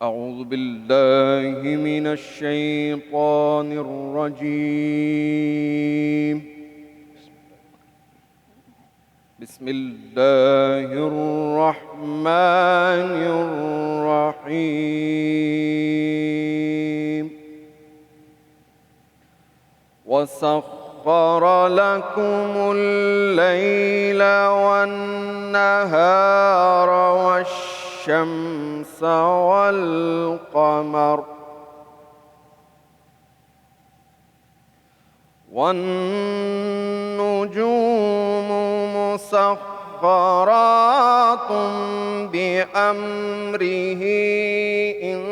أعوذ بالله من الشيطان الرجيم. بسم الله الرحمن الرحيم. وسخر لكم الليل والنهار والشمس والقمر والنجوم مسخرات بأمره إن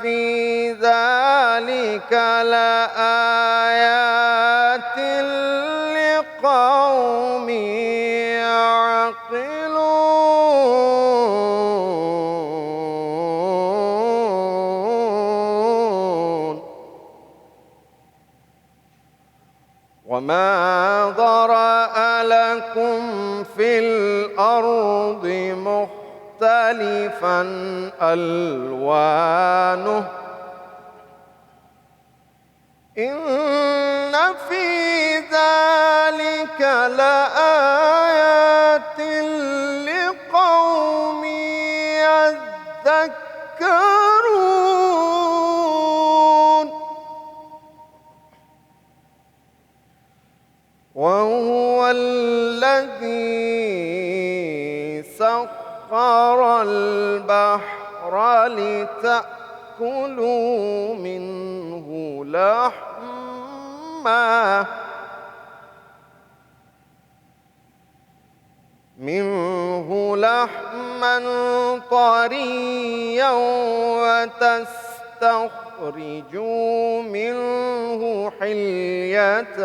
في ذلك لآيات لقوم يعقلون. وما ذرأ لكم في الأرض مختلفا ألوانه إن في ذلك لآيات لقوم يذكرون. وهو الذي سخر البحر لتأكلوا منه لحما طريا وتستخرجوا منه حلية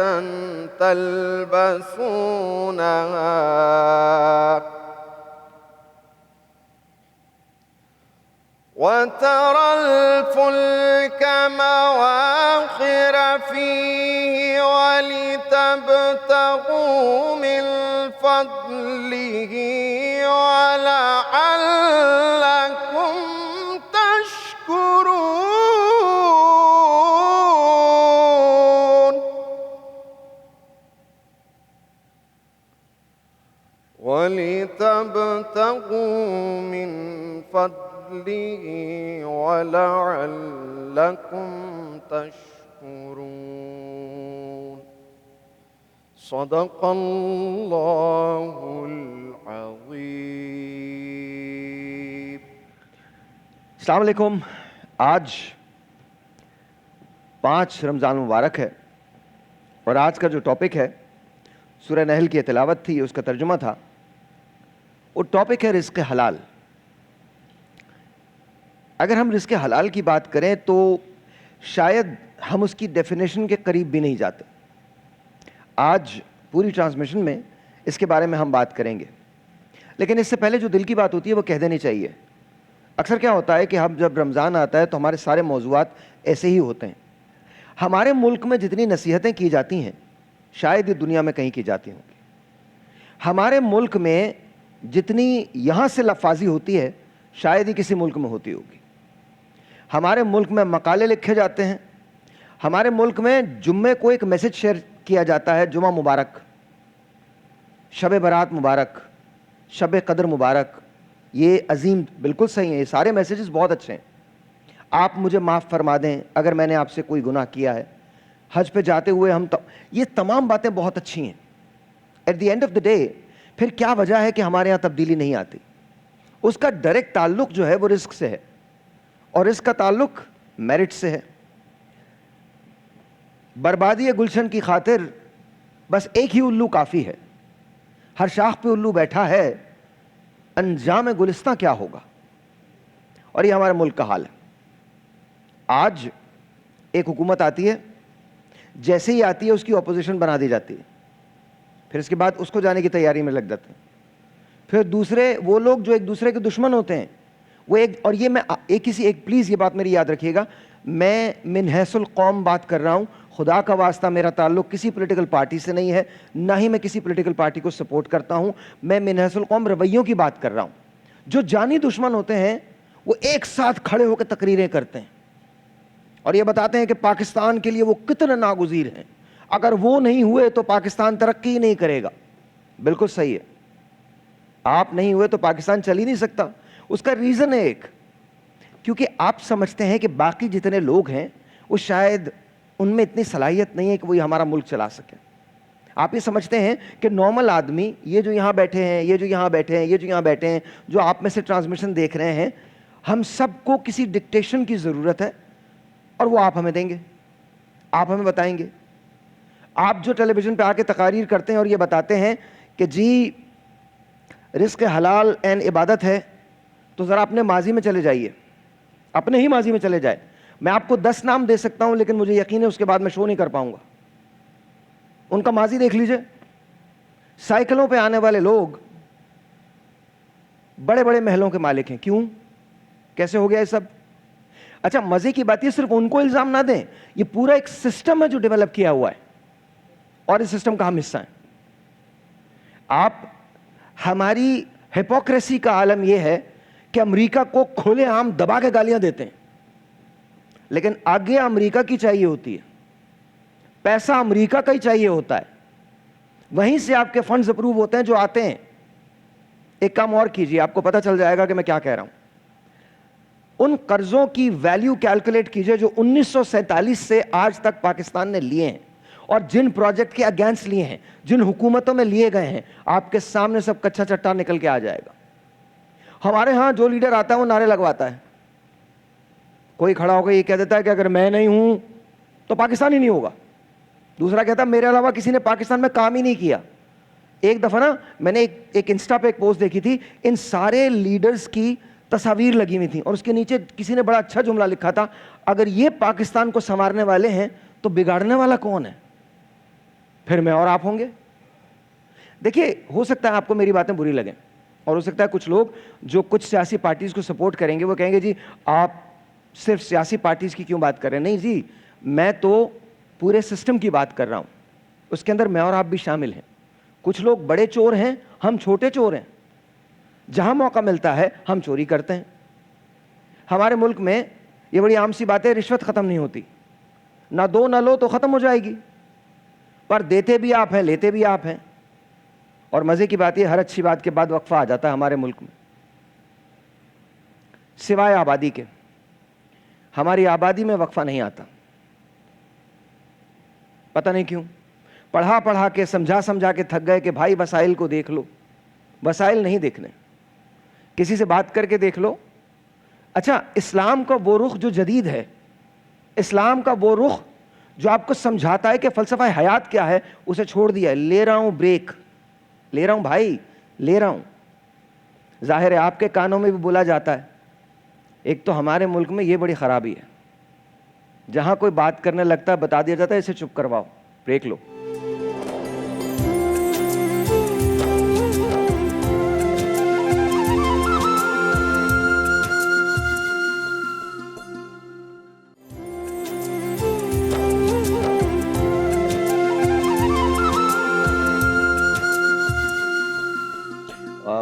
تلبسونها وترى الفلك مواخر فيه ولتبتغوا من فضله ولعلكم تشكرون. ولتبتغوا من فضله ولعلكم تشكرون. صدق اللہ العظیم. السلام علیکم. آج 5 رمضان مبارک ہے اور آج کا جو ٹاپک ہے سورہ نحل کی تلاوت تھی، اس کا ترجمہ تھا. وہ ٹاپک ہے رزق حلال. اگر ہم رزق حلال کی بات کریں تو شاید ہم اس کی ڈیفینیشن کے قریب بھی نہیں جاتے. آج پوری ٹرانسمیشن میں اس کے بارے میں ہم بات کریں گے، لیکن اس سے پہلے جو دل کی بات ہوتی ہے وہ کہہ دینی چاہیے. اکثر کیا ہوتا ہے کہ ہم جب رمضان آتا ہے تو ہمارے سارے موضوعات ایسے ہی ہوتے ہیں. ہمارے ملک میں جتنی نصیحتیں کی جاتی ہیں شاید یہ دنیا میں کہیں کی جاتی ہوں گی. ہمارے ملک میں جتنی یہاں سے لفاظی ہوتی ہے شاید ہی کسی ملک میں ہوتی ہوگی. ہمارے ملک میں مقالے لکھے جاتے ہیں. ہمارے ملک میں جمعے کو ایک میسج شیئر کیا جاتا ہے، جمعہ مبارک، شب برات مبارک، شب قدر مبارک. یہ عظیم، بالکل صحیح ہے، یہ سارے میسیجز بہت اچھے ہیں. آپ مجھے معاف فرما دیں اگر میں نے آپ سے کوئی گناہ کیا ہے. حج پہ جاتے ہوئے یہ تمام باتیں بہت اچھی ہیں. At the end of the day پھر کیا وجہ ہے کہ ہمارے یہاں تبدیلی نہیں آتی؟ اس کا ڈائریکٹ تعلق جو ہے وہ رزق سے ہے، اور اس کا تعلق میرٹ سے ہے. بربادی گلشن کی خاطر بس ایک ہی الو کافی ہے. ہر شاخ پہ الو بیٹھا ہے، انجام گلستہ کیا ہوگا؟ اور یہ ہمارے ملک کا حال ہے. آج ایک حکومت آتی ہے، جیسے ہی آتی ہے اس کی اپوزیشن بنا دی جاتی ہے، پھر اس کے بعد اس کو جانے کی تیاری میں لگ جاتے ہیں. پھر دوسرے وہ لوگ جو ایک دوسرے کے دشمن ہوتے ہیں وہ ایک, اور یہ میں ایک پلیز یہ بات میری یاد رکھیے گا, میں من حیث القوم بات کر رہا ہوں, خدا کا واسطہ میرا تعلق کسی پولیٹیکل پارٹی سے نہیں ہے, نہ ہی میں کسی پولیٹیکل پارٹی کو سپورٹ کرتا ہوں. میں من حیث القوم رویوں کی بات کر رہا ہوں. جو جانی دشمن ہوتے ہیں وہ ایک ساتھ کھڑے ہو کے تقریریں کرتے ہیں اور یہ بتاتے ہیں کہ پاکستان کے لیے وہ کتنے ناگزیر ہیں, اگر وہ نہیں ہوئے تو پاکستان ترقی ہی نہیں کرے گا. بالکل صحیح ہے, آپ نہیں ہوئے تو پاکستان چل ہی نہیں سکتا. اس کا ریزن ہے ایک, کیونکہ آپ سمجھتے ہیں کہ باقی جتنے لوگ ہیں وہ شاید ان میں اتنی صلاحیت نہیں ہے کہ وہ ہمارا ملک چلا سکے. آپ یہ سمجھتے ہیں کہ نارمل آدمی, یہ جو یہاں بیٹھے ہیں, یہ جو یہاں بیٹھے ہیں, یہ جو یہاں بیٹھے ہیں, جو آپ میں سے ٹرانسمیشن دیکھ رہے ہیں, ہم سب کو کسی ڈکٹیشن کی ضرورت ہے اور وہ آپ ہمیں دیں گے, آپ ہمیں بتائیں گے. آپ جو ٹیلی ویژن پہ آ کے تقاریر کرتے ہیں اور یہ بتاتے ہیں کہ جی رزق حلال عین عبادت ہے, تو ذرا اپنے ماضی میں چلے جائیے, اپنے ہی ماضی میں چلے جائے. میں آپ کو 10 نام دے سکتا ہوں لیکن مجھے یقین ہے اس کے بعد میں شو نہیں کر پاؤں گا. ان کا ماضی دیکھ لیجئے. سائیکلوں پہ آنے والے لوگ بڑے بڑے محلوں کے مالک ہیں. کیوں, کیسے ہو گیا یہ سب؟ اچھا مزے کی بات یہ صرف ان کو الزام نہ دیں, یہ پورا ایک سسٹم ہے جو ڈیولپ کیا ہوا ہے اور اس سسٹم کا ہم حصہ ہیں. آپ, ہماری ہپوکریسی کا عالم یہ ہے کہ امریکہ کو کھلے عام دبا کے گالیاں دیتے ہیں, لیکن آگے امریکہ کی چاہیے ہوتی ہے, پیسہ امریکہ کا ہی چاہیے ہوتا ہے, وہیں سے آپ کے فنڈز اپروو ہوتے ہیں جو آتے ہیں. ایک کام اور کیجیے, آپ کو پتہ چل جائے گا کہ میں کیا کہہ رہا ہوں. ان قرضوں کی ویلیو کیلکولیٹ کیجئے جو 1947 سے آج تک پاکستان نے لیے ہیں اور جن پروجیکٹ کے اگینسٹ لیے ہیں, جن حکومتوں میں لیے گئے ہیں, آپ کے سامنے سب کچا چٹا نکل کے آ جائے گا. ہمارے ہاں جو لیڈر آتا ہے وہ نعرے لگواتا ہے, کوئی کھڑا ہو کے یہ کہہ دیتا ہے کہ اگر میں نہیں ہوں تو پاکستان ہی نہیں ہوگا. دوسرا کہتا ہے میرے علاوہ کسی نے پاکستان میں کام ہی نہیں کیا. ایک دفعہ نا میں نے ایک انسٹا پہ ایک پوسٹ دیکھی تھی, ان سارے لیڈرز کی تصاویر لگی ہوئی تھیں اور اس کے نیچے کسی نے بڑا اچھا جملہ لکھا تھا, اگر یہ پاکستان کو سنوارنے والے ہیں تو بگاڑنے والا کون ہے؟ پھر میں اور آپ ہوں گے. دیکھیے ہو سکتا ہے آپ کو میری باتیں بری لگیں, اور ہو سکتا ہے کچھ لوگ جو کچھ سیاسی پارٹیز کو سپورٹ کریں گے وہ کہیں گے جی آپ صرف سیاسی پارٹیز کی کیوں بات کر رہے ہیں. نہیں جی, میں تو پورے سسٹم کی بات کر رہا ہوں, اس کے اندر میں اور آپ بھی شامل ہیں. کچھ لوگ بڑے چور ہیں, ہم چھوٹے چور ہیں, جہاں موقع ملتا ہے ہم چوری کرتے ہیں. ہمارے ملک میں یہ بڑی عام سی بات ہے, رشوت ختم نہیں ہوتی, نہ دو نہ لو تو ختم ہو جائے گی, پر دیتے بھی آپ ہیں لیتے بھی آپ ہیں. اور مزے کی بات یہ, ہر اچھی بات کے بعد وقفہ آ جاتا ہے ہمارے ملک میں, سوائے آبادی کے. ہماری آبادی میں وقفہ نہیں آتا, پتہ نہیں کیوں. پڑھا پڑھا کے سمجھا سمجھا کے تھک گئے کہ بھائی وسائل کو دیکھ لو. وسائل نہیں دیکھنے, کسی سے بات کر کے دیکھ لو. اچھا اسلام کا وہ رخ جو جدید ہے, اسلام کا وہ رخ جو آپ کو سمجھاتا ہے کہ فلسفہ حیات کیا ہے, اسے چھوڑ دیا ہے. لے رہا ہوں بریک, لے رہا ہوں بھائی, لے رہا ہوں. ظاہر ہے آپ کے کانوں میں بھی بولا جاتا ہے. ایک تو ہمارے ملک میں یہ بڑی خرابی ہے, جہاں کوئی بات کرنے لگتا ہے بتا دیا جاتا ہے اسے چپ کرواؤ, بریک لو.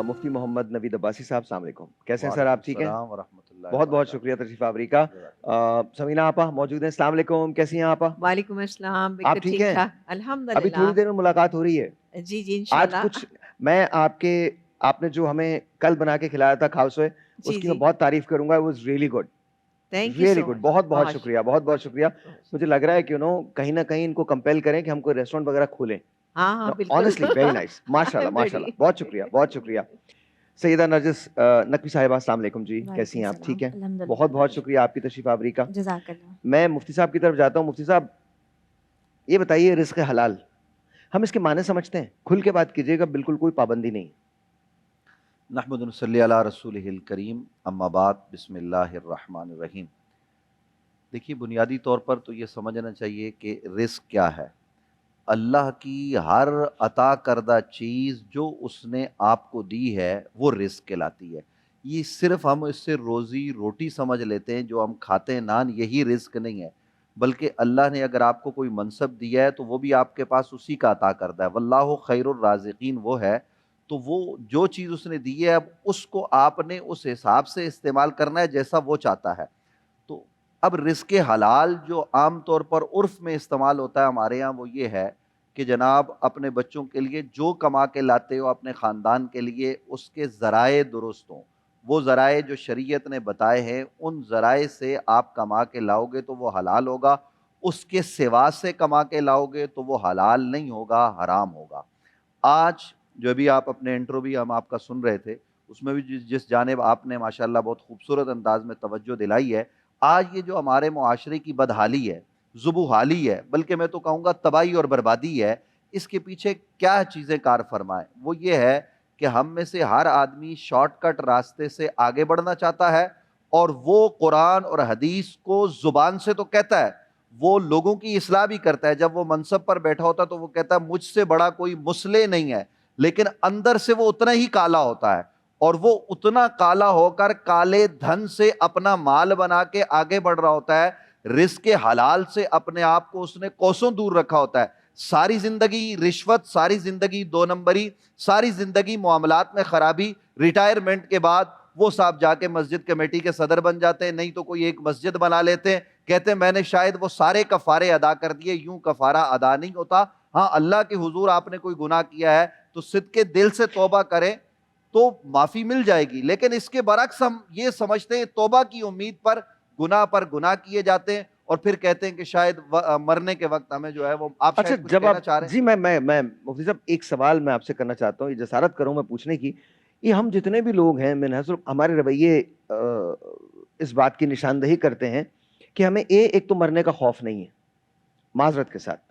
مفتی محمد نوید عباسی صاحب, السلام علیکم. کیسے ہیں سر آپ؟ ٹھیک ہیں, بہت بہت شکریہ تشریف آوری کا. سمینہ آپا موجود ہیں, السلام علیکم, کیسی ہیں آپا؟ وعلیکم السلام. آپ ٹھیک ہیں؟ الحمدللہ. ابھی تھوڑی دیر میں ملاقات ہو رہی ہے. جی جی آج انشاءاللہ. کچھ میں آپ نے جو ہمیں کل بنا کے کھلایا تھا کھاوسوئے, اس کی میں بہت تعریف کروں گا. It was really good, really good. بہت بہت شکریہ, بہت بہت شکریہ. مجھے لگ رہا ہے کہ کہیں نہ کہیں ان کو کمپیل کریں کہ ہم کوئی ریسٹورینٹ وغیرہ کھولیں. ہاں بالکل. آنیسٹلی ویری نائس, ماشاء اللہ ماشاء اللہ, بہت شکریہ بہت شکریہ. سیدہ نرجس نقوی صاحبہ, السلام علیکم جی, کیسی ہیں آپ؟ ٹھیک ہیں, بہت بہت شکریہ آپ کی تشریف آوری کا. جزاک اللہ. میں مفتی صاحب کی طرف جاتا ہوں. مفتی صاحب یہ بتائیے, رزق حلال ہم اس کے معنی سمجھتے ہیں؟ کھل کے بات کیجیے گا, بالکل کوئی پابندی نہیں. نحمد و نصلی علی رسولہ الکریم, اما بعد, بسم اللہ الرحمن الرحیم. دیکھیے بنیادی طور پر تو یہ سمجھنا چاہیے کہ رزق کیا ہے. اللہ کی ہر عطا کردہ چیز جو اس نے آپ کو دی ہے وہ رزق کہلاتی ہے. یہ صرف ہم اس سے روزی روٹی سمجھ لیتے ہیں، جو ہم کھاتے ہیں نان، یہی رزق نہیں ہے، بلکہ اللہ نے اگر آپ کو کوئی منصب دیا ہے تو وہ بھی آپ کے پاس اسی کا عطا کرتا ہے۔ واللہ خیر الرازقین وہ ہے، تو وہ جو چیز اس نے دی ہے اب اس کو آپ نے اس حساب سے استعمال کرنا ہے جیسا وہ چاہتا ہے۔ تو اب رزق حلال جو عام طور پر عرف میں استعمال ہوتا ہے ہمارے ہاں، وہ یہ ہے کہ جناب اپنے بچوں کے لیے جو کما کے لاتے ہو اپنے خاندان کے لیے، اس کے ذرائع درست ہوں، وہ ذرائع جو شریعت نے بتائے ہیں ان ذرائع سے آپ کما کے لاؤ گے تو وہ حلال ہوگا، اس کے سوا سے کما کے لاؤ گے تو وہ حلال نہیں ہوگا، حرام ہوگا۔ آج جو بھی آپ اپنے انٹرو بھی ہم آپ کا سن رہے تھے، اس میں بھی جس جانب آپ نے ماشاءاللہ بہت خوبصورت انداز میں توجہ دلائی ہے، آج یہ جو ہمارے معاشرے کی بدحالی ہے، ذبوحالی ہے، بلکہ میں تو کہوں گا تباہی اور بربادی ہے، اس کے پیچھے کیا چیزیں کار فرمائیں؟ وہ یہ ہے کہ ہم میں سے ہر آدمی شارٹ کٹ راستے سے آگے بڑھنا چاہتا ہے، اور وہ قرآن اور حدیث کو زبان سے تو کہتا ہے، وہ لوگوں کی اصلاح بھی کرتا ہے۔ جب وہ منصب پر بیٹھا ہوتا ہے تو وہ کہتا ہے مجھ سے بڑا کوئی مصلح نہیں ہے، لیکن اندر سے وہ اتنا ہی کالا ہوتا ہے، اور وہ اتنا کالا ہو کر کالے دھن سے اپنا مال بنا کے آگے بڑھ رہا ہوتا ہے، رزق حلال سے اپنے آپ کو اس نے کوسوں دور رکھا ہوتا ہے۔ ساری زندگی رشوت، ساری زندگی دو نمبری، ساری زندگی معاملات میں خرابی، ریٹائرمنٹ کے بعد وہ صاحب جا کے مسجد کمیٹی کے صدر بن جاتے ہیں، نہیں تو کوئی ایک مسجد بنا لیتے ہیں، کہتے ہیں میں نے شاید وہ سارے کفارے ادا کر دیے۔ یوں کفارہ ادا نہیں ہوتا۔ ہاں اللہ کے حضور آپ نے کوئی گناہ کیا ہے تو صدقے دل سے توبہ کریں تو معافی مل جائے گی، لیکن اس کے برعکس ہم یہ سمجھتے ہیں توبہ کی امید پر گناہ کیے جاتے ہیں، اور پھر کہتے ہیں کہ شاید مرنے کے وقت ہمیں جو ہے وہ آپ اچھا شاید کچھ جب کہنا آپ چاہ رہے ہیں۔ جی میں مفتی صاحب ایک سوال میں آپ سے کرنا چاہتا ہوں، یہ جسارت کروں میں پوچھنے کی، یہ ہم جتنے بھی لوگ ہیں میں حضرت ہمارے رویے اس بات کی نشاندہی کرتے ہیں کہ ہمیں ایک تو مرنے کا خوف نہیں ہے، معذرت کے ساتھ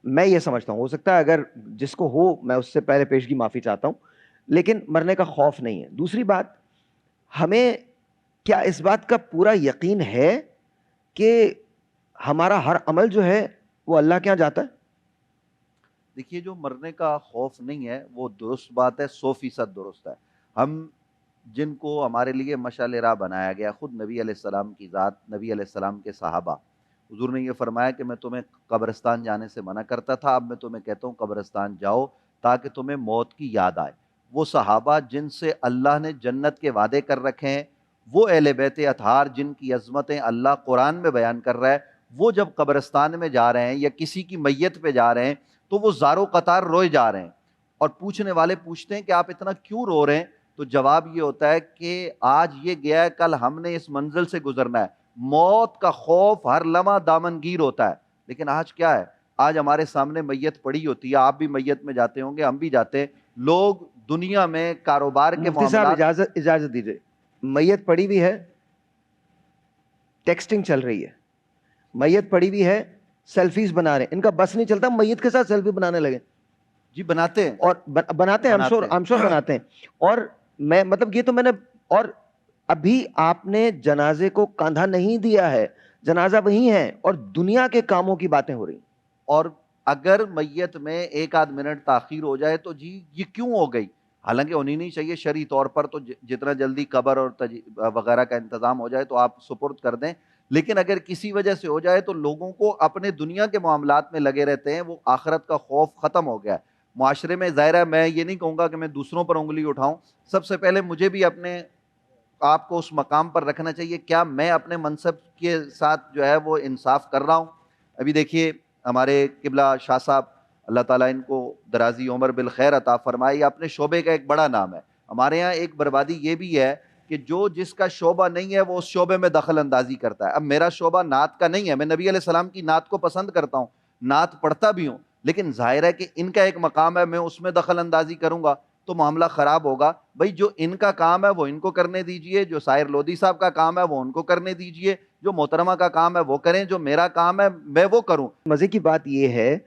میں یہ سمجھتا ہوں، ہو سکتا ہے اگر جس کو ہو میں اس سے پہلے پیشگی معافی چاہتا ہوں، لیکن مرنے کا خوف نہیں ہے۔ دوسری بات، ہمیں کیا اس بات کا پورا یقین ہے کہ ہمارا ہر عمل جو ہے وہ اللہ کے یہاں جاتا ہے؟ دیکھیے جو مرنے کا خوف نہیں ہے وہ درست بات ہے، 100% درست ہے۔ ہم جن کو ہمارے لیے مشعل راہ بنایا گیا، خود نبی علیہ السلام کی ذات، نبی علیہ السلام کے صحابہ، حضور نے یہ فرمایا کہ میں تمہیں قبرستان جانے سے منع کرتا تھا، اب میں تمہیں کہتا ہوں قبرستان جاؤ تاکہ تمہیں موت کی یاد آئے۔ وہ صحابہ جن سے اللہ نے جنت کے وعدے کر رکھے ہیں، وہ اہل بیت اطہار جن کی عظمتیں اللہ قرآن میں بیان کر رہا ہے، وہ جب قبرستان میں جا رہے ہیں یا کسی کی میت پہ جا رہے ہیں تو وہ زارو قطار روئے جا رہے ہیں، اور پوچھنے والے پوچھتے ہیں کہ آپ اتنا کیوں رو رہے ہیں؟ تو جواب یہ ہوتا ہے کہ آج یہ گیا ہے، کل ہم نے اس منزل سے گزرنا ہے۔ موت کا خوف ہر لمحہ دامنگیر ہوتا ہے، لیکن آج کیا ہے؟ آج ہمارے سامنے میت پڑی ہوتی ہے، آپ بھی میت میں جاتے ہوں گے، ہم بھی جاتے ہیں، لوگ دنیا میں کاروبار کے مفتی صاحب معاملات۔ اجازت دیجیے، میت پڑی ہوئی ہے، ٹیکسٹنگ چل رہی ہے، میت پڑی ہوئی ہے، سیلفیز بنا رہے ہیں، ان کا بس نہیں چلتا میت کے ساتھ سیلفی بنانے لگے، جی بناتے ہیں، اور بناتے ہیں، I'm sure بناتے ہیں، اور میں مطلب یہ تو میں نے، اور ابھی آپ نے جنازے کو کاندھا نہیں دیا ہے، جنازہ وہی ہے اور دنیا کے کاموں کی باتیں ہو رہی ہیں۔ اور اگر میت میں ایک آدھ منٹ تاخیر ہو جائے تو جی یہ کیوں ہو گئی، حالانکہ ہونی نہیں چاہیے شرعی طور پر، تو جتنا جلدی قبر اور وغیرہ کا انتظام ہو جائے تو آپ سپرد کر دیں، لیکن اگر کسی وجہ سے ہو جائے تو لوگوں کو اپنے دنیا کے معاملات میں لگے رہتے ہیں، وہ آخرت کا خوف ختم ہو گیا ہے معاشرے میں۔ ظاہر ہے میں یہ نہیں کہوں گا کہ میں دوسروں پر انگلی اٹھاؤں، سب سے پہلے مجھے بھی اپنے آپ کو اس مقام پر رکھنا چاہیے، کیا میں اپنے منصب کے ساتھ جو ہے وہ انصاف کر رہا ہوں؟ ابھی دیکھیے ہمارے قبلہ شاہ صاحب، اللہ تعالیٰ ان کو درازی عمر بالخیر عطا فرمائے، یہ اپنے شعبے کا ایک بڑا نام ہے۔ ہمارے یہاں ایک بربادی یہ بھی ہے کہ جو جس کا شعبہ نہیں ہے وہ اس شعبے میں دخل اندازی کرتا ہے۔ اب میرا شعبہ نعت کا نہیں ہے، میں نبی علیہ السلام کی نعت کو پسند کرتا ہوں، نعت پڑھتا بھی ہوں، لیکن ظاہر ہے کہ ان کا ایک مقام ہے، میں اس میں دخل اندازی کروں گا تو معاملہ خراب ہوگا۔ بھائی جو ان کا کام ہے وہ ان کو کرنے دیجئے، جو سائر لودھی صاحب کا کام ہے وہ ان کو کرنے دیجئے، جو محترمہ کا کام ہے وہ کریں، جو میرا کام ہے میں وہ کروں۔ مزے کی بات یہ ہے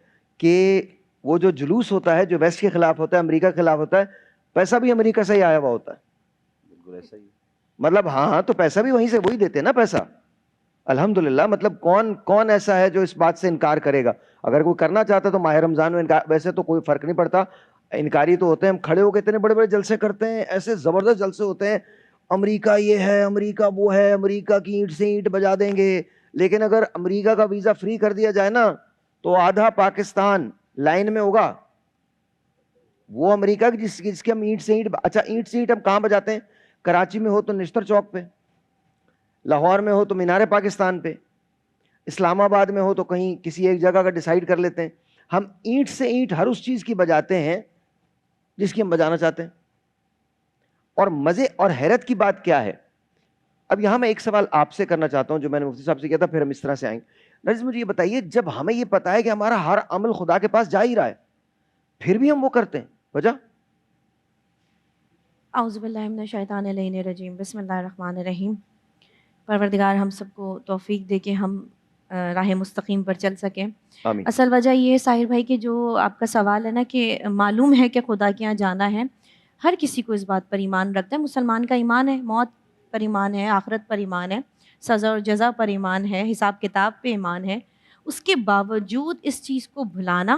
کہ وہ جو جلوس ہوتا ہے جو ویسٹ کے خلاف ہوتا ہے، امریکہ کے خلاف ہوتا ہے، پیسہ بھی امریکہ سے ہی آیا ہوا ہوتا ہے، بالکل ایسا ہی۔ مطلب ہاں تو پیسہ بھی وہیں سے وہی دیتے ہیں نا پیسہ، الحمدللہ۔ مطلب کون ایسا ہے جو اس بات سے انکار کرے گا؟ اگر کوئی کرنا چاہتا تو ماہ رمضان میں انکار، ویسے تو کوئی فرق نہیں پڑتا، انکاری تو ہوتے ہیں، ہم کھڑے ہو کے اتنے بڑے بڑے جلسے کرتے ہیں، ایسے زبردست جلسے ہوتے ہیں، امریکہ یہ ہے، امریکہ وہ ہے، امریکہ کی اینٹ سے اینٹ بجا دیں گے. لیکن اگر امریکہ کا ویزا فری کر دیا جائے نا تو آدھا پاکستان لائن میں ہوگا. وہ امریکہ کی جس کے ہم اینٹ سے اینٹ، اچھا اینٹ سے اینٹ ہم کہاں بجاتے ہیں؟ کراچی میں ہو تو نشتر چوک پہ، لاہور میں ہو تو مینار پاکستان پہ، اسلام آباد میں ہو تو کہیں کسی ایک جگہ کا ڈیسائیڈ کر لیتے ہیں. ہم اینٹ سے اینٹ ہر اس چیز کی بجاتے ہیں جس کی ہم بجانا چاہتے ہیں. اور مزے اور حیرت کی بات کیا ہے، اب یہاں میں ایک سوال آپ سے کرنا چاہتا ہوں جو میں نے مفتی صاحب سے کیا تھا، پھر ہم اس طرح سے آئیں گے. نرجس مجھے یہ بتائیے، جب ہمیں یہ پتا ہے کہ ہمارا ہر عمل خدا کے پاس جا ہی رہا ہے، پھر بھی ہم وہ کرتے ہیں، وجہ؟ اعوذ باللہ من الشیطان اللعین الرجیم، بسم اللہ الرحمن الرحیم. پروردگار ہم سب کو توفیق دے کہ ہم راہ مستقیم پر چل سکیں. آمین. اصل وجہ یہ ہے طاہر بھائی کہ جو آپ کا سوال ہے نا کہ معلوم ہے کہ خدا کے یہاں جانا ہے، ہر کسی کو اس بات پر ایمان رکھتا ہے. مسلمان کا ایمان ہے، موت پر ایمان ہے، آخرت پر ایمان ہے، سزا اور جزا پر ایمان ہے، حساب کتاب پہ ایمان ہے. اس کے باوجود اس چیز کو بھلانا،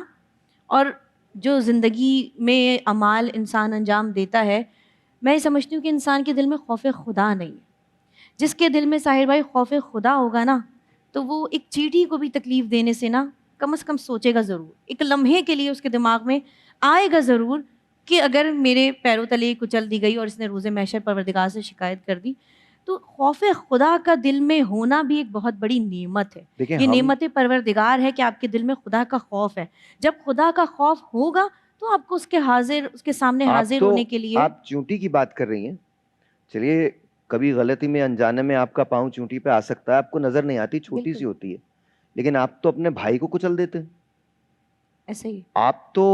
اور جو زندگی میں اعمال انسان انجام دیتا ہے، میں سمجھتی ہوں کہ انسان کے دل میں خوف خدا نہیں ہے. جس کے دل میں طاہر بھائی خوف خدا ہوگا نا، تو وہ ایک چیٹی کو بھی تکلیف دینے سے نا کم از کم سوچے گا ضرور، ایک لمحے کے لیے اس کے دماغ میں آئے گا ضرور کہ اگر میرے پیروں تلے کچل دی گئی اور اس نے روز محشر پروردگار سے شکایت کر دی. تو خوف خدا کا دل میں ہونا بھی ایک بہت بڑی نعمت ہے. یہ نعمت پروردگار ہے کہ آپ کے دل میں خدا کا خوف ہے. جب خدا کا خوف ہوگا تو آپ کو اس کے سامنے حاضر ہونے کے لیے. آپ چونٹی کی بات کر رہی ہیں، چلیے کبھی غلطی میں انجانے میں آپ کا پاؤں چونٹی پہ آ سکتا ہے، آپ کو نظر نہیں آتی، چھوٹی سی ہوتی ہے، لیکن آپ تو اپنے بھائی کو کچل دیتے ہیں. ایسے ہی آپ تو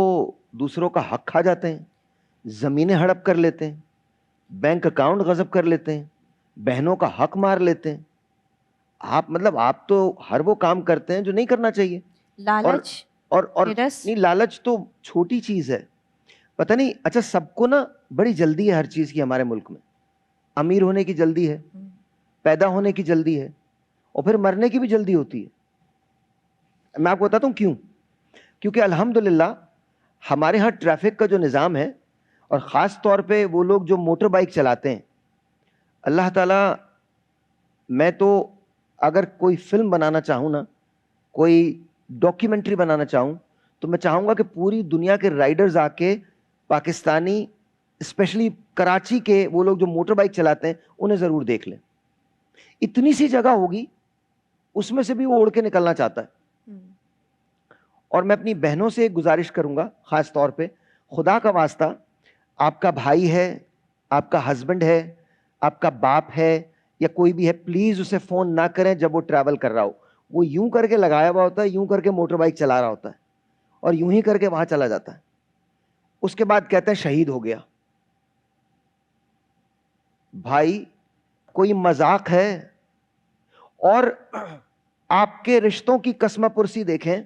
دوسروں کا حق کھا جاتے ہیں، زمینیں ہڑپ کر لیتے ہیں، بینک اکاؤنٹ غصب کر لیتے ہیں، بہنوں کا حق مار لیتے ہیں. آپ تو ہر وہ کام کرتے ہیں جو نہیں کرنا چاہیے. لالچ اور ہرس. نہیں، لالچ تو چھوٹی چیز ہے، پتہ نہیں. اچھا سب کو نا بڑی جلدی ہے ہر چیز کی ہمارے ملک میں. امیر ہونے کی جلدی ہے، پیدا ہونے کی جلدی ہے، اور پھر مرنے کی بھی جلدی ہوتی ہے. میں آپ کو بتاتا ہوں کیوں. کیونکہ الحمدللہ ہمارے ہاں ٹریفک کا جو نظام ہے، اور خاص طور پہ وہ لوگ جو موٹر بائک چلاتے ہیں، اللہ تعالیٰ، میں تو اگر کوئی فلم بنانا چاہوں نا، کوئی ڈاکیومنٹری بنانا چاہوں، تو میں چاہوں گا کہ پوری دنیا کے رائڈرز آ کے پاکستانی، اسپیشلی کراچی کے وہ لوگ جو موٹر بائک چلاتے ہیں، انہیں ضرور دیکھ لیں. اتنی سی جگہ ہوگی، اس میں سے بھی وہ اڑ کے نکلنا چاہتا ہے. اور میں اپنی بہنوں سے ایک گزارش کروں گا، خاص طور پہ خدا کا واسطہ، آپ کا بھائی ہے، آپ کا ہسبینڈ ہے، آپ کا باپ ہے، یا کوئی بھی ہے، پلیز اسے فون نہ کریں جب وہ ٹریول کر رہا ہو. وہ یوں کر کے لگایا ہوا ہوتا ہے، یوں کر کے موٹر بائک چلا رہا ہوتا ہے، اور یوں ہی کر کے وہاں چلا جاتا ہے. اس کے بعد کہتے ہیں شہید ہو گیا. بھائی کوئی مذاق ہے؟ اور آپ کے رشتوں کی قسمہ پرسی دیکھیں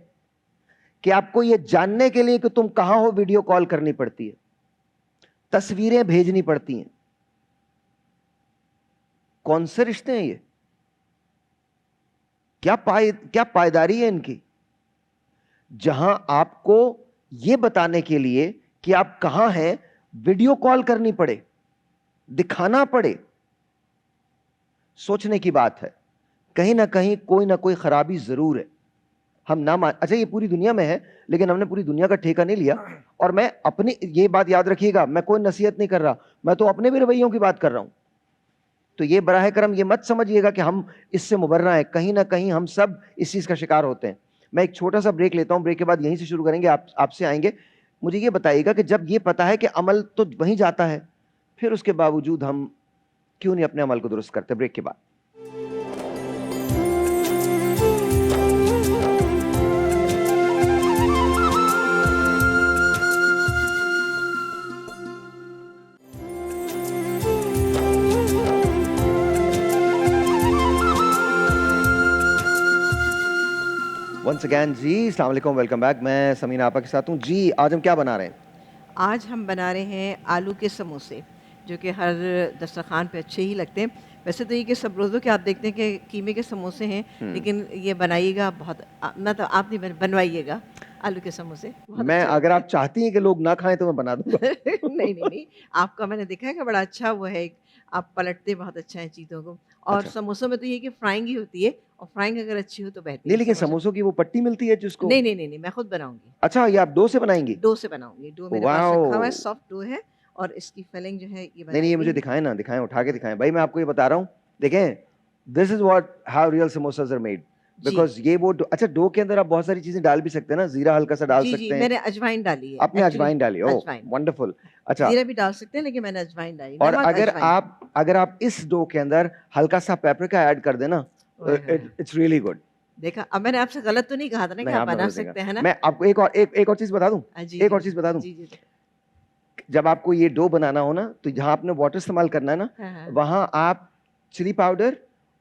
کہ آپ کو یہ جاننے کے لیے کہ تم کہاں ہو ویڈیو کال کرنی پڑتی ہے، تصویریں بھیجنی پڑتی ہیں. کون سے رشتے ہیں یہ؟ کیا پائیداری ہے ان کی؟ جہاں آپ کو یہ بتانے کے لیے کہ آپ کہاں ہیں ویڈیو کال کرنی پڑے، دکھانا پڑے. سوچنے کی بات ہے. کہیں نہ کہیں کوئی نہ کوئی خرابی ضرور ہے. ہم نہ اچھا یہ پوری دنیا میں ہے، لیکن ہم نے پوری دنیا کا ٹھیکہ نہیں لیا. اور میں اپنی، یہ بات یاد رکھیے گا، میں کوئی نصیحت نہیں کر رہا، میں تو اپنے بھی رویوں کی بات کر رہا ہوں. تو یہ براہ کرم یہ مت سمجھیے گا کہ ہم اس سے مبرہ ہیں. کہیں نہ کہیں ہم سب اس چیز کا شکار ہوتے ہیں. میں ایک چھوٹا سا بریک لیتا ہوں، بریک کے بعد یہیں سے شروع کریں گے، آپ سے آئیں گے. مجھے یہ بتائیے گا کہ جب یہ پتا ہے کہ عمل تو وہیں جاتا ہے، پھر اس کے باوجود ہم کیوں نہیں اپنے عمل کو درست کرتے؟ بریک کے بعد. ونس اگین جی، السلام علیکم، ویلکم بیک. میں سمین آپا کے ساتھ ہوں. جی آج ہم کیا بنا رہے ہیں؟ آج ہم بنا رہے ہیں آلو کے سموسے، جو کہ ہر دسترخوان پہ اچھے ہی لگتے ہیں. ویسے تو یہ کہ سب روزوں کے آپ دیکھتے ہیں کہ قیمے کے سموسے ہیں، لیکن یہ بنائیے گا بہت، مطلب آپ نہیں بنوائیے گا آلو کے سموسے. میں اگر آپ چاہتی ہیں کہ لوگ نہ کھائیں تو میں بنا دوں گا. نہیں، آپ کا میں نے دیکھا ہے کہ بڑا اچھا وہ ہے، آپ پلٹتے بہت اچھا ہے چیزوں کو. اور اچھا. سموسوں میں تو یہ کہ فرائنگ ہی ہوتی ہے, اور فرائنگ اگر اچھی ہو تو نہیں بہترین لیکن سموسہ. سموسوں کی وہ پٹی ملتی ہے جس کو, نہیں نہیں نہیں نہیں, میں خود بناؤں گی. اچھا یہ آپ ڈو سے بنائیں گی؟ ڈو سے بناؤں گی. ڈو میرے پاس رکھا ہوا ہے, سافٹ ڈو ہے, اور اس کی فلنگ جو ہے یہ نہیں نہیں بنائی یہ ہوئی مجھے ہے. دکھائیں نا, دکھائیں, اٹھا کے دکھائیں بھائی. میں آپ کو یہ بتا رہا ہوں, دیکھیں this is what how real samosas are made. Because یہ وہ اچھا ڈو کے اندر آپ بہت ساری چیزیں ڈال بھی سکتے ہیں نا, زیرہ ہلکا سا ڈال جی جی, سکتے ہیں. میں نے اجوائن ڈالی ہے. آپ نے اجوائن ڈالی, او اجوائن, ونڈرفل. اچھا, زیرہ بھی ڈال سکتے ہیں لیکن میں نے اجوائن ڈالی. اور نمک اجوائن. اگر آپ اس ڈو کے اندر ہلکا سا پیپریکا ایڈ کر دیں نا, اٹس ریئلی گڈ. دیکھا, اب میں نے آپ سے غلط تو نہیں کہا تھا نا کہ آپ بنا سکتے ہیں نا. میں آپ کو ایک اور چیز بتا دوں, ایک اور چیز بتا دوں. جی جی, جب آپ کو یہ ڈو بنانا ہو نا, تو جہاں آپ نے واٹر استعمال کرنا ہے نا, وہاں آپ چلی پاؤڈر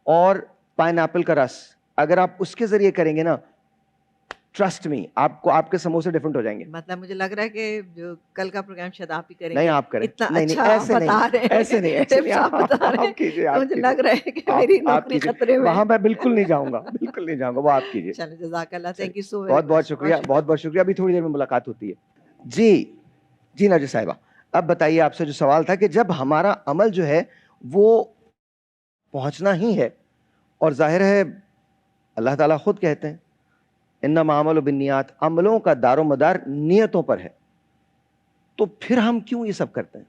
اور پائن ایپل کا رس اگر آپ اس کے ذریعے کریں گے نا, ٹرسٹ می, آپ کو آپ کے سموسے ڈفرنٹ ہو جائیں گے. مطلب مجھے لگ رہا ہے کہ جو کل کا پروگرام شاید آپ ہی کریں گے. نہیں آپ کریں, اتنا نہیں اچھا ایسے بتا رہے ہیں, ایسے نہیں, ایسے نہیں, آپ بتا رہے ہیں, مجھے لگ رہا ہے کہ میری نوکری خطرے میں. وہاں میں بالکل نہیں جاؤں گا, بالکل نہیں جاؤں گا, وہ آپ کیجیے. چلیں, جزاک اللہ, تھینک یو سو ویری بہت بہت شکریہ, بہت بہت شکریہ. ابھی تھوڑی دیر میں ملاقات ہوتی ہے. جی جی ناجی صاحبہ, اب بتائیے, آپ سے جو سوال تھا کہ جب ہمارا عمل جو ہے وہ پہنچنا ہی ہے, اور ظاہر ہے اللہ تعالیٰ خود کہتے ہیں انما اعمال بالنیات, عملوں کا دار و مدار نیتوں پر ہے, تو پھر ہم کیوں یہ سب کرتے ہیں؟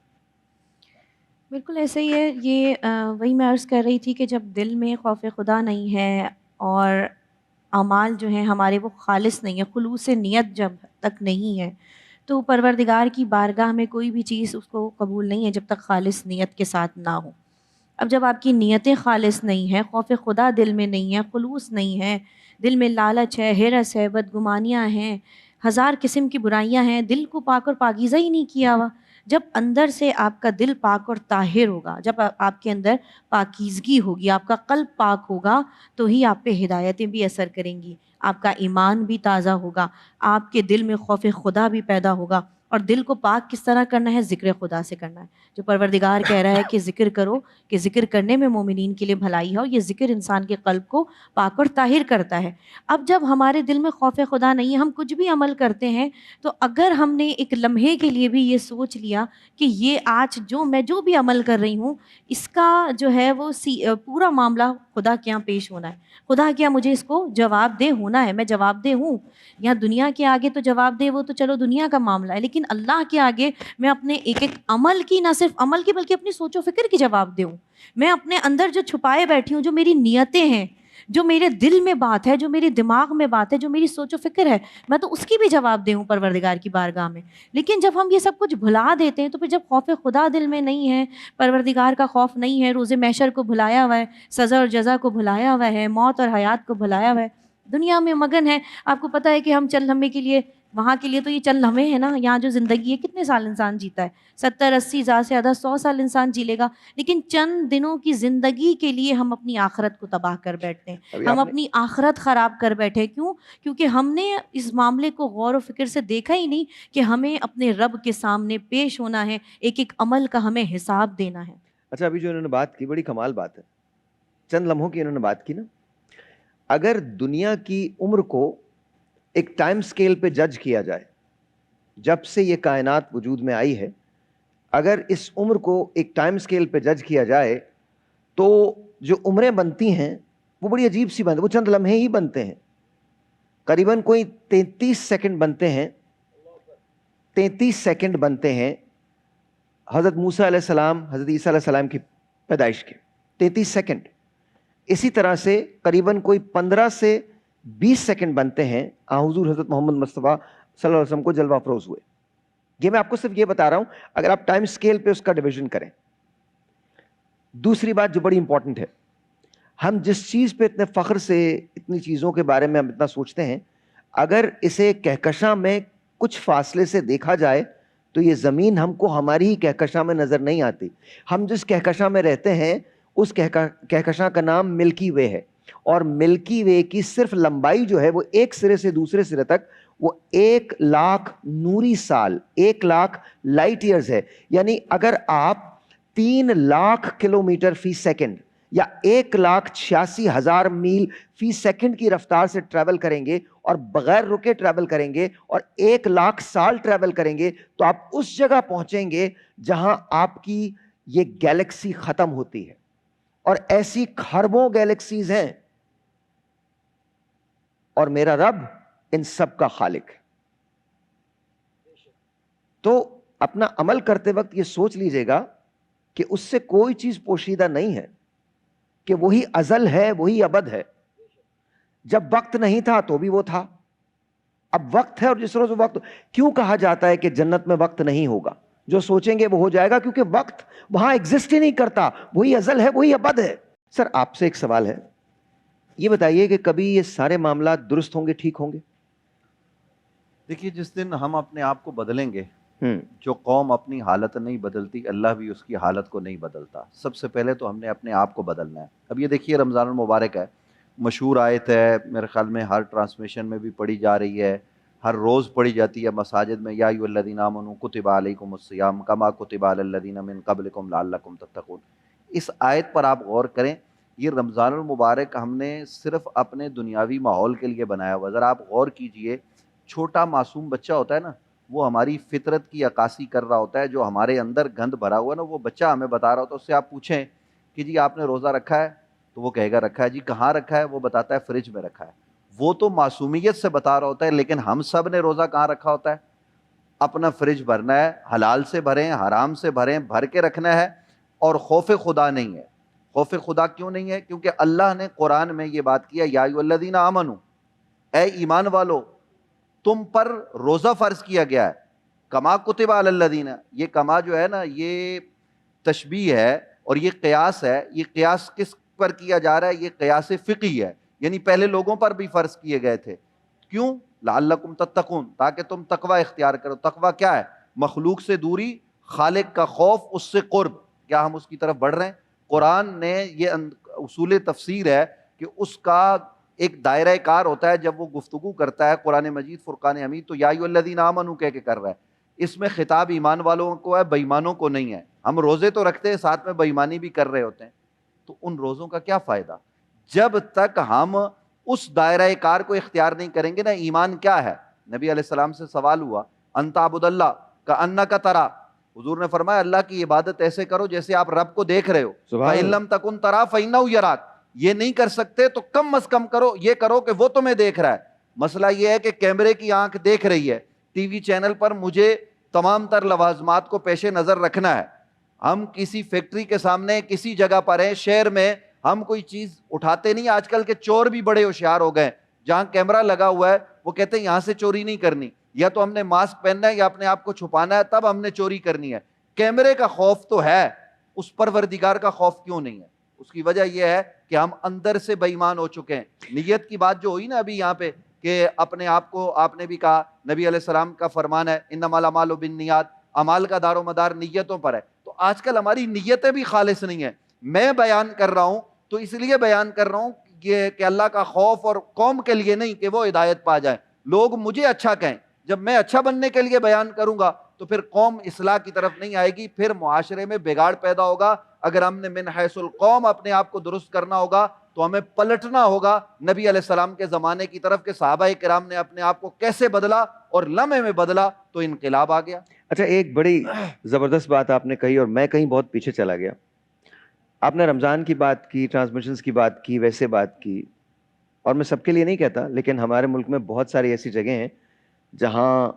بالکل ایسے ہی ہے. یہ وہی میں عرض کر رہی تھی کہ جب دل میں خوف خدا نہیں ہے اور اعمال جو ہیں ہمارے وہ خالص نہیں ہے, خلوص نیت جب تک نہیں ہے, تو پروردگار کی بارگاہ میں کوئی بھی چیز اس کو قبول نہیں ہے جب تک خالص نیت کے ساتھ نہ ہو. اب جب آپ کی نیتیں خالص نہیں ہیں, خوف خدا دل میں نہیں ہے, خلوص نہیں ہے, دل میں لالچ ہے, ہرس ہے, بدگمانیاں ہیں, ہزار قسم کی برائیاں ہیں, دل کو پاک اور پاکیزہ ہی نہیں کیا ہوا. جب اندر سے آپ کا دل پاک اور طاہر ہوگا, جب آپ کے اندر پاکیزگی ہوگی, آپ کا قلب پاک ہوگا, تو ہی آپ پہ ہدایتیں بھی اثر کریں گی, آپ کا ایمان بھی تازہ ہوگا, آپ کے دل میں خوف خدا بھی پیدا ہوگا. اور دل کو پاک کس طرح کرنا ہے؟ ذکر خدا سے کرنا ہے. جو پروردگار کہہ رہا ہے کہ ذکر کرو, کہ ذکر کرنے میں مومنین کے لیے بھلائی ہے, اور یہ ذکر انسان کے قلب کو پاک اور طاہر کرتا ہے. اب جب ہمارے دل میں خوف خدا نہیں ہے, ہم کچھ بھی عمل کرتے ہیں, تو اگر ہم نے ایک لمحے کے لیے بھی یہ سوچ لیا کہ یہ آج میں جو بھی عمل کر رہی ہوں, اس کا جو ہے وہ پورا معاملہ خدا کے یہاں پیش ہونا ہے, خدا کے یہاں مجھے اس کو جواب دہ ہونا ہے, میں جواب دہ ہوں. یہاں دنیا کے آگے تو جواب دہ وہ تو چلو دنیا کا معاملہ ہے, لیکن اللہ کے آگے میں اپنے ایک ایک عمل کی, نہ صرف عمل کی بلکہ اپنی سوچ و فکر کی جواب دہ ہوں. میں اپنے اندر جو چھپائے بیٹھی ہوں, جو میری نیتیں ہیں, جو میرے دل میں بات ہے, جو میرے دماغ میں بات ہے, جو میری سوچ و فکر ہے, میں تو اس کی بھی جواب دہ ہوں پروردگار کی بارگاہ میں. لیکن جب ہم یہ سب کچھ بھلا دیتے ہیں, تو پھر جب خوف خدا دل میں نہیں ہے, پروردگار کا خوف نہیں ہے, روز محشر کو بھلایا ہوا ہے, سزا اور جزا کو بھلایا ہوا ہے, موت اور حیات کو بھلایا ہوا ہے, دنیا میں مگن ہے. آپ کو پتہ ہے کہ ہم چند لمحے کے لیے, وہاں کے لیے تو یہ چند لمحے ہیں نا, یہاں جو زندگی ہے کتنے سال انسان جیتا ہے, 70-80 زیادہ سے زیادہ 100 سال انسان جی لے گا, لیکن چند دنوں کی زندگی کے لیے ہم اپنی آخرت کو تباہ کر بیٹھتے ہیں, ہم اپنی آخرت خراب کر بیٹھے. کیوں؟ کیونکہ ہم نے اس معاملے کو غور و فکر سے دیکھا ہی نہیں کہ ہمیں اپنے رب کے سامنے پیش ہونا ہے, ایک ایک عمل کا ہمیں حساب دینا ہے. اچھا, ابھی جو انہوں نے بات کی بڑی کمال بات ہے, چند لمحوں کی انہوں نے بات کی نا. اگر دنیا کی عمر کو ایک ٹائم سکیل پہ جج کیا جائے, جب سے یہ کائنات وجود میں آئی ہے, اگر اس عمر کو ایک ٹائم سکیل پہ جج کیا جائے, تو جو عمریں بنتی ہیں وہ بڑی عجیب سی بنتی, وہ چند لمحے ہی بنتے ہیں. قریباً کوئی 33 سیکنڈ بنتے ہیں, 33 سیکنڈ بنتے ہیں حضرت موسیٰ علیہ السلام, حضرت عیسیٰ علیہ السلام کی پیدائش کے, 33 سیکنڈ. اسی طرح سے قریباً کوئی 15 سے 20 سیکنڈ بنتے ہیں حضور حضرت محمد مصطفیٰ صلی اللہ علیہ وسلم کو جلوہ افروز ہوئے. یہ میں آپ کو صرف یہ بتا رہا ہوں, اگر آپ ٹائم سکیل پہ اس کا ڈویژن کریں. دوسری بات جو بڑی امپورٹنٹ ہے, ہم جس چیز پہ اتنے فخر سے, اتنی چیزوں کے بارے میں ہم اتنا سوچتے ہیں, اگر اسے کہکشاں میں کچھ فاصلے سے دیکھا جائے تو یہ زمین ہم کو ہماری ہی کہکشاں میں نظر نہیں آتی. ہم جس کہکشاں میں رہتے ہیں اس کہکشاں کا نام ملکی وے ہے, اور ملکی وے کی صرف لمبائی جو ہے وہ ایک سرے سے دوسرے سرے تک وہ 1,00,000 نوری سال, 1,00,000 لائٹ ایئرز ہے. یعنی اگر آپ 3,00,000 کلومیٹر فی سیکنڈ یا 1,86,000 میل فی سیکنڈ کی رفتار سے ٹریول کریں گے, اور بغیر رکے ٹریول کریں گے, اور 1,00,000 سال ٹریول کریں گے, تو آپ اس جگہ پہنچیں گے جہاں آپ کی یہ گیلیکسی ختم ہوتی ہے اور ایسی کھربوں گیلیکسیز ہیں اور میرا رب ان سب کا خالق ہے. تو اپنا عمل کرتے وقت یہ سوچ لیجئے گا کہ اس سے کوئی چیز پوشیدہ نہیں ہے، کہ وہی ازل ہے، وہی ابد ہے. جب وقت نہیں تھا تو بھی وہ تھا، اب وقت ہے، اور جس روز وقت. کیوں کہا جاتا ہے کہ جنت میں وقت نہیں ہوگا؟ جو سوچیں گے وہ ہو جائے گا، کیونکہ وقت وہاں ایگزسٹ ہی نہیں کرتا، وہی ازل ہے، وہی ابد ہے. سر آپ سے ایک سوال ہے، یہ بتائیے کہ کبھی یہ سارے معاملات درست ہوں گے، ٹھیک ہوں گے؟ دیکھیے، جس دن ہم اپنے آپ کو بدلیں گے، جو قوم اپنی حالت نہیں بدلتی، اللہ بھی اس کی حالت کو نہیں بدلتا. سب سے پہلے تو ہم نے اپنے آپ کو بدلنا ہے. اب یہ دیکھیے رمضان المبارک ہے، مشہور آیت ہے، میرے خیال میں ہر ٹرانسمیشن میں بھی پڑھی جا رہی ہے، ہر روز پڑھی جاتی ہے مساجد میں. یا ایھا الذین آمنوا کتب علیکم الصیام کما کتب علی الذین من قبلکم لعلکم تتقون. اس آیت پر آپ غور کریں. یہ رمضان المبارک ہم نے صرف اپنے دنیاوی ماحول کے لیے بنایا ہوا. ذرا آپ غور کیجئے، چھوٹا معصوم بچہ ہوتا ہے نا، وہ ہماری فطرت کی عکاسی کر رہا ہوتا ہے. جو ہمارے اندر گند بھرا ہوا ہے نا، وہ بچہ ہمیں بتا رہا ہوتا ہے. اس سے آپ پوچھیں کہ جی آپ نے روزہ رکھا ہے، تو وہ کہے گا رکھا ہے. جی کہاں رکھا ہے؟ وہ بتاتا ہے فریج میں رکھا ہے. وہ تو معصومیت سے بتا رہا ہوتا ہے، لیکن ہم سب نے روزہ کہاں رکھا ہوتا ہے؟ اپنا فریج بھرنا ہے، حلال سے بھریں، حرام سے بھریں، بھر کے رکھنا ہے. اور خوف خدا نہیں ہے. خوف خدا کیوں نہیں ہے؟ کیونکہ اللہ نے قرآن میں یہ بات کیا، یا ایھا الذین آمنوا، اے ایمان والو، تم پر روزہ فرض کیا گیا ہے. کما کتب علی الذین، یہ کما جو ہے نا، یہ تشبیہ ہے اور یہ قیاس ہے. یہ قیاس کس پر کیا جا رہا ہے؟ یہ قیاس فقہی ہے، یعنی پہلے لوگوں پر بھی فرض کیے گئے تھے. کیوں؟ لعلکم تتقون، تاکہ تم تقوی اختیار کرو. تقوی کیا ہے؟ مخلوق سے دوری، خالق کا خوف، اس سے قرب. کیا ہم اس کی طرف بڑھ رہے ہیں؟ قرآن نے یہ اصول تفسیر ہے کہ اس کا ایک دائرہ کار ہوتا ہے. جب وہ گفتگو کرتا ہے قرآن مجید فرقان حمید، تو یا ایھا الذین آمنوا کہہ کے کر رہا ہے. اس میں خطاب ایمان والوں کو ہے، بے ایمانوں کو نہیں ہے. ہم روزے تو رکھتے ہیں، ساتھ میں بے ایمانی بھی کر رہے ہوتے ہیں. تو ان روزوں کا کیا فائدہ جب تک ہم اس دائرہ کار کو اختیار نہیں کریں گے نا. ایمان کیا ہے؟ نبی علیہ السلام سے سوال ہوا، ان تعبد اللہ کأنک ترا. حضور نے فرمایا اللہ کی عبادت ایسے کرو جیسے آپ رب کو دیکھ رہے ہو. فإن لم تکن ترا فإنہ یراک. یہ نہیں کر سکتے تو کم از کم کرو، یہ کرو کہ وہ تمہیں دیکھ رہا ہے. مسئلہ یہ ہے کہ کیمرے کی آنکھ دیکھ رہی ہے، ٹی وی چینل پر مجھے تمام تر لوازمات کو پیش نظر رکھنا ہے. ہم کسی فیکٹری کے سامنے کسی جگہ پر ہیں شہر میں، ہم کوئی چیز اٹھاتے نہیں. آج کل کے چور بھی بڑے ہوشیار ہو گئے. جہاں کیمرہ لگا ہوا ہے وہ کہتے ہیں یہاں سے چوری نہیں کرنی، یا تو ہم نے ماسک پہننا ہے یا اپنے آپ کو چھپانا ہے، تب ہم نے چوری کرنی ہے. کیمرے کا خوف تو ہے، اس پروردگار کا خوف کیوں نہیں ہے؟ اس کی وجہ یہ ہے کہ ہم اندر سے بے ایمان ہو چکے ہیں. نیت کی بات جو ہوئی نا ابھی یہاں پہ، کہ اپنے آپ کو، آپ نے بھی کہا، نبی علیہ السلام کا فرمان ہے انما الاعمال بالنیات، اعمال کا دار و مدار نیتوں پر ہے. تو آج کل ہماری نیتیں بھی خالص نہیں ہیں. میں بیان کر رہا ہوں تو اس لیے بیان کر رہا ہوں کہ اللہ کا خوف، اور قوم کے لیے نہیں کہ وہ ہدایت پا جائیں. لوگ مجھے اچھا کہیں، جب میں اچھا بننے کے لیے بیان کروں گا تو پھر قوم اصلاح کی طرف نہیں آئے گی، پھر معاشرے میں بگاڑ پیدا ہوگا. اگر ہم نے من حیث القوم اپنے آپ کو درست کرنا ہوگا تو ہمیں پلٹنا ہوگا نبی علیہ السلام کے زمانے کی طرف، کہ صحابہ کرام نے اپنے آپ کو کیسے بدلا اور لمحے میں بدلا تو انقلاب آ گیا. اچھا، ایک بڑی زبردست بات آپ نے کہی اور میں کہیں بہت پیچھے چلا گیا. آپ نے رمضان کی بات کی، ٹرانسمیشنز کی بات کی، ویسے بات کی، اور میں سب کے لیے نہیں کہتا، لیکن ہمارے ملک میں بہت ساری ایسی جگہیں ہیں جہاں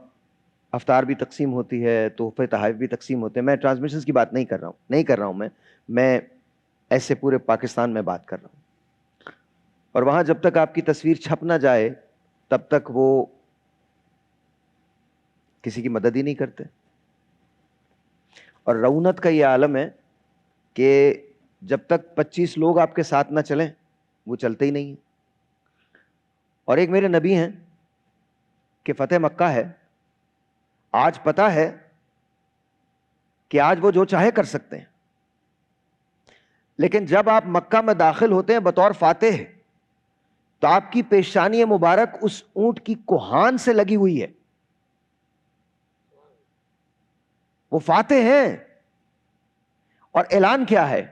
افطار بھی تقسیم ہوتی ہے، تحفے تحائف بھی تقسیم ہوتے ہیں. میں ٹرانسمیشنز کی بات نہیں کر رہا ہوں میں ایسے پورے پاکستان میں بات کر رہا ہوں. اور وہاں جب تک آپ کی تصویر چھپ نہ جائے تب تک وہ کسی کی مدد ہی نہیں کرتے. اور رونت کا یہ عالم ہے کہ جب تک 25 لوگ آپ کے ساتھ نہ چلیں وہ چلتے ہی نہیں ہیں. اور ایک میرے نبی ہیں کہ فتح مکہ ہے، آج پتا ہے کہ آج وہ جو چاہے کر سکتے ہیں، لیکن جب آپ مکہ میں داخل ہوتے ہیں بطور فاتح تو آپ کی پیشانی مبارک اس اونٹ کی کوہان سے لگی ہوئی ہے. وہ فاتح ہیں. اور اعلان کیا ہے؟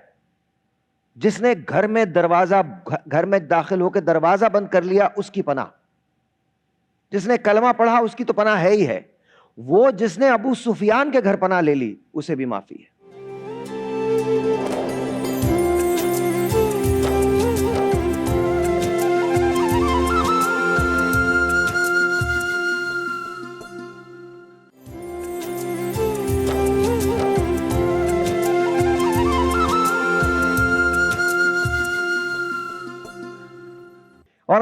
جس نے گھر میں داخل ہو کے دروازہ بند کر لیا اس کی پناہ، جس نے کلمہ پڑھا اس کی تو پناہ ہے ہی ہے، وہ جس نے ابو سفیان کے گھر پناہ لے لی اسے بھی معافی ہے.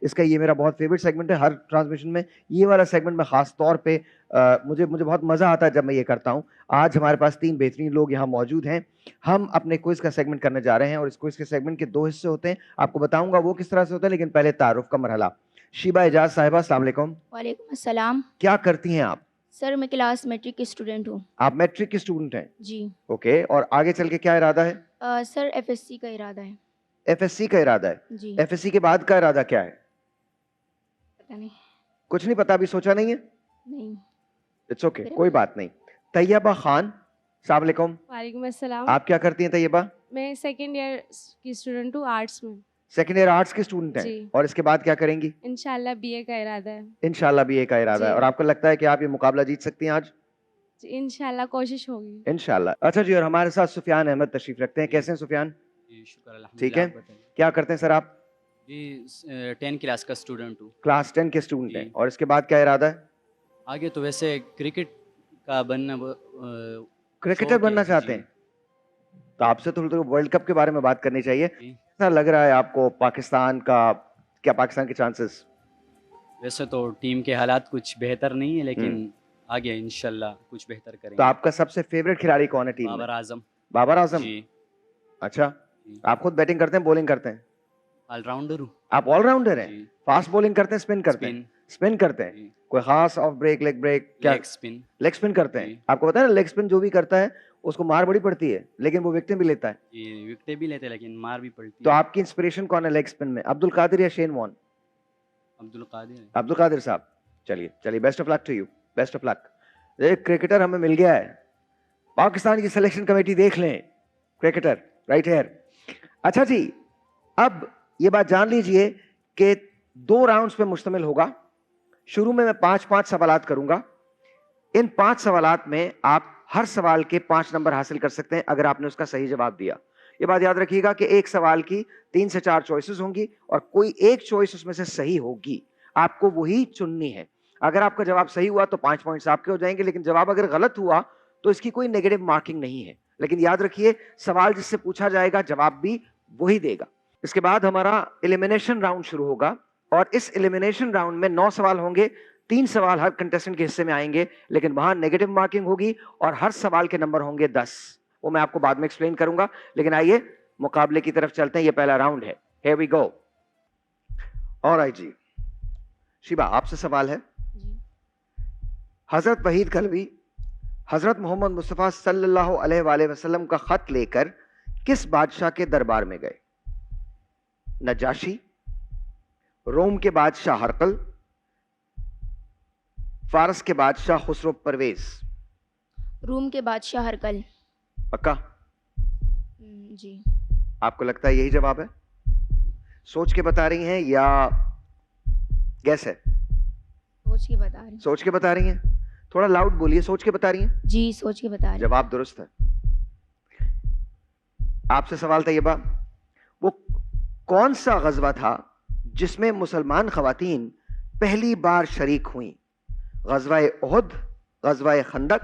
اس کا یہ میرا بہت فیوریٹ سیگمنٹ ہے. ہر ٹرانسمیشن میں یہ والا سیگمنٹ میں خاص طور پہ مجھے بہت مزہ آتا ہے جب میں یہ کرتا ہوں. آج ہمارے پاس 3 بہترین لوگ یہاں موجود ہیں. ہم اپنے کوئز کا سیگمنٹ کرنے جا رہے ہیں اور اس کوئز کے سیگمنٹ کے 2 حصے ہوتے ہیں. آپ کو بتاؤں گا وہ کس طرح سے ہوتا ہے, لیکن پہلے تعارف کا مرحلہ. شیبہ اعجاز صاحبہ, السلام علیکم. وعلیکم السلام. کیا کرتی ہیں آپ؟ سر میں کلاس میٹرک کی اسٹوڈنٹ ہوں. آپ میٹرک کی اسٹوڈنٹ ہیں؟ جی. اوکے, اور آگے چل کے کیا ارادہ ہے؟ سر ایف ایس سی کا ارادہ ہے. ایف ایس سی کا ارادہ ہے؟ جی. ایف ایس سی کے بعد کا ارادہ کیا ہے؟ پتہ نہیں. کچھ نہیں پتا, ابھی سوچا نہیں ہے؟ نہیں. اٹس اوکے, کوئی بات نہیں. طیبہ خان, السلام علیکم. وعلیکم السلام. آپ کیا کرتی ہیں طیبہ؟ میں سیکنڈ ایئر کی اسٹوڈنٹ ہوں, آرٹس میں. سیکنڈ ایئر آرٹس کی اسٹوڈنٹ ہیں, جی. اور اس کے بعد کیا کریں گی؟ انشاءاللہ بی اے کا ارادہ ہے. انشاءاللہ بی اے کا ارادہ ہے. جی. اور آپ کو لگتا ہے کہ آپ یہ مقابلہ جیت سکتی ہیں آج؟ جی انشاءاللہ کوشش ہوگی. انشاءاللہ. اچھا جی, اور ہمارے ساتھ سفیان احمد تشریف رکھتے ہیں. کیسے ہیں سفیان؟ جی شکر الحمد ٹھیک للہ. ہے. کیا کرتے ہیں سر آپ؟ جی 10 کلاس کا اسٹوڈنٹ ہوں. کلاس 10 کے اسٹوڈنٹ ہیں, جی. اور اس کے بعد کیا ارادہ ہے؟ آگے تو ویسے کرکٹ کا بننا کرکٹر بننا چاہتے ہیں؟ تو آپ سے تو ورلڈ کپ کے بارے میں بات کرنی چاہیے. کیسا لگ رہا ہے آپ کو پاکستان کا, کیا پاکستان کے چانسز؟ ویسے تو ٹیم کے حالات کچھ بہتر نہیں ہے, لیکن آگے انشاءاللہ کچھ بہتر کریں تو گے. آپ کا سب سے فیوریٹ کھلاڑی کون ہے ٹیم میں؟ بابر اعظم. بابر اعظم. جی. اچھا, آپ خود بیٹنگ کرتے ہیں بولنگ کرتے ہیں؟ آل راؤنڈر ہوں. آپ آل راؤنڈر ہیں. جی. فاسٹ بولنگ کرتے ہیں, اسپن کرتے ہیں؟ اسپن کرتے ہیں. جی. کوئی خاص آف بریک, لیگ بریک, کیا لیگ اسپن. لیگ اسپن کرتے ہیں؟ جی. آپ کو پتا ہے نا لیگ اسپن جو بھی کرتا ہے اس کو مار بڑی پڑتی ہے, لیکن وہ وکٹیں بھی لیتا ہے. جی وکٹیں بھی لیتے لیکن مار بھی پڑتی تو ہے. آپ کی انسپریشن کون ہے لیگ اسپن میں, عبد القادر یا شین وارن؟ عبد القادر ہے. عبد القادر صاحب. چلیے best of luck to you, best of luck. ایک کرکٹر ہمیں مل گیا ہے, پاکستان کی سلیکشن کمیٹی دیکھ لیں, کرکٹر رائٹ ہیئر. اچھا جی, اب یہ بات جان لیجئے کہ 2 راؤنڈز پہ مشتمل ہوگا. شروع میں 5 سوالات کروں گا. ان 5 سوالات میں آپ ہر سوال کے 5 نمبر حاصل کر سکتے ہیں اگر آپ نے اس کا صحیح جواب دیا. یہ بات یاد رکھیے گا کہ ایک سوال کی 3 سے 4 چوائسز ہوں گی, اور کوئی ایک چوائس اس میں سے صحیح ہوگی, آپ کو وہی چننی ہے. اگر آپ کا جواب صحیح ہوا تو 5 پوائنٹس آپ کے ہو جائیں گے, لیکن جواب اگر غلط ہوا تو اس کی کوئی نیگیٹو مارکنگ نہیں ہے. لیکن یاد رکھیے سوال جس سے پوچھا جائے گا جواب بھی وہی دے گا. اس کے بعد ہمارا ایلیمینیشن راؤنڈ شروع ہوگا, اور اس ایلیمینیشن راؤنڈ میں 9 سوال ہوں گے. 3 سوال ہر کنٹیسٹنٹ کے حصے میں آئیں گے, لیکن وہاں نیگیٹو مارکنگ ہوگی, اور ہر سوال کے نمبر ہوں گے 10. وہ میں آپ کو بعد میں ایکسپلین کروں گا. لیکن آئیے مقابلے کی طرف چلتے ہیں. یہ پہلا راؤنڈ ہے. Here we go. Alright جی, شیبہ آپ سے سوال ہے. جی. حضرت وحید کلوی حضرت محمد مصطفیٰ صلی اللہ علیہ وآلہ وسلم کا خط لے کر کس بادشاہ کے دربار میں گئے؟ نجاشی, روم کے بادشاہ ہرقل, فارس کے بادشاہ خسرو پرویز؟ روم کے بادشاہ ہرقل. پکا؟ جی. آپ کو لگتا ہے یہی جواب ہے؟ سوچ کے بتا رہی ہیں یا گیس ہے؟ سوچ کے بتا رہی. سوچ کے بتا رہی ہیں. تھوڑا لاؤڈ بولیے. سوچ کے بتا رہی ہیں؟ جی سوچ کے بتا رہی. جواب درست ہے. آپ سے سوال طیبہ, وہ کون سا غزوہ تھا جس میں مسلمان خواتین پہلی بار شریک ہوئیں؟ غزوہ احد, غزوہ خندق,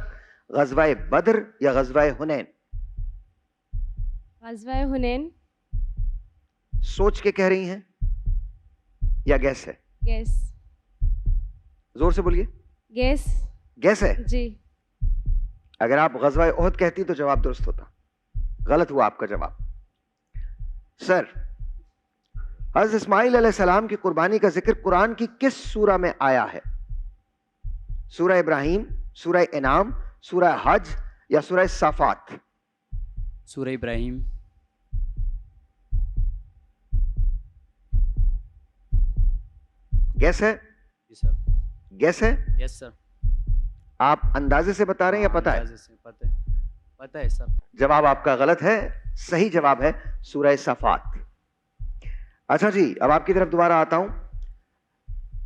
غزوہ بدر یا غزوہ حنین؟ غزوہ حنین. سوچ کے کہہ رہی ہیں یا گیس ہے؟ گیس. زور سے بولیے. گیس. گیس ہے؟ جی. اگر آپ غزوہ احد کہتی تو جواب درست ہوتا. غلط ہوا آپ کا جواب. سر, حضرت اسماعیل علیہ السلام کی قربانی کا ذکر قرآن کی کس سورہ میں آیا ہے؟ سورہ ابراہیم, سورہ انعام, سورہ حج یا سورہ صافات؟ سورہ ابراہیم. گیس ہے؟ جی سر. گیس ہے؟ یس سر. آپ اندازے سے بتا رہے ہیں یا پتہ ہے؟ پتہ ہے سر. جواب آپ کا غلط ہے. صحیح جواب ہے سورہ صافات. اچھا جی, اب آپ کی طرف دوبارہ آتا ہوں.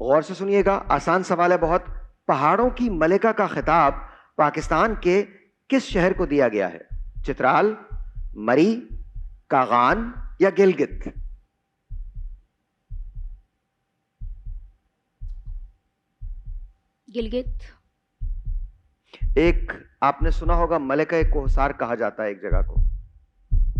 غور سے سنیے گا, آسان سوال ہے بہت. پہاڑوں کی ملکہ کا خطاب پاکستان کے کس شہر کو دیا گیا ہے؟ چترال, مری, کاغان یا گلگت؟ گلگت. ایک آپ نے سنا ہوگا ملکہ کوہسار کہا جاتا ہے ایک جگہ کو.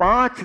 5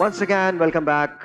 Once again, welcome back.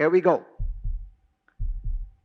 Here we go.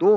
2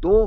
2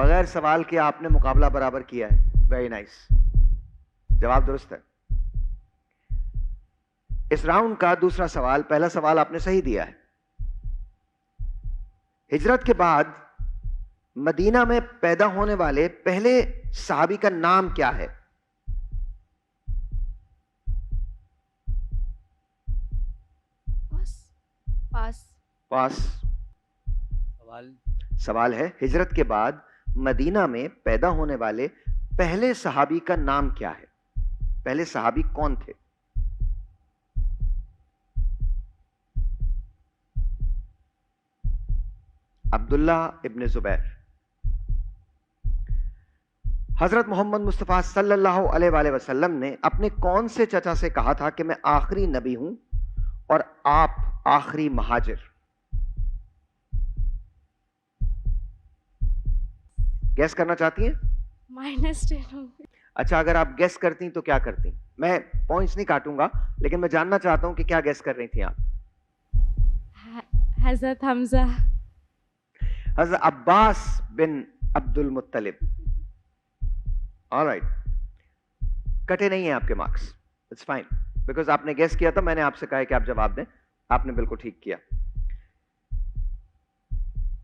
بغیر سوال کے آپ نے مقابلہ برابر کیا ہے. Very nice. جواب درست ہے. اس راؤنڈ کا دوسرا سوال, پہلا سوال آپ نے صحیح دیا ہے. ہجرت کے بعد مدینہ میں پیدا ہونے والے پہلے صحابی کا نام کیا ہے؟ پاس. پاس. سوال ہے, ہجرت کے بعد مدینہ میں پیدا ہونے والے پہلے صحابی کا نام کیا ہے؟ پہلے صحابی کون تھے؟ عبداللہ ابن زبیر. حضرت محمد مصطفیٰ صلی اللہ علیہ وآلہ وسلم نے اپنے کون سے چچا سے کہا تھا کہ میں آخری نبی ہوں اور آپ آخری مہاجر؟ گیس کرنا چاہتی ہیں؟ -10 اچھا, اگر آپ گیس کرتی تو کیا کرتی؟ میں پوائنٹس نہیں کاٹوں گا, لیکن میں جاننا چاہتا ہوں کہ کیا گیس کر رہی تھیں آپ؟ حضرت حمزہ. حضرت عباس بن عبد المطلب. آلرائٹ, کٹے نہیں ہیں آپ کے مارکس. اٹس فائن, بیکاز آپ نے گیس کیا تھا, میں نے آپ سے کہا کہ آپ جواب دیں. آپ نے بالکل ٹھیک کیا.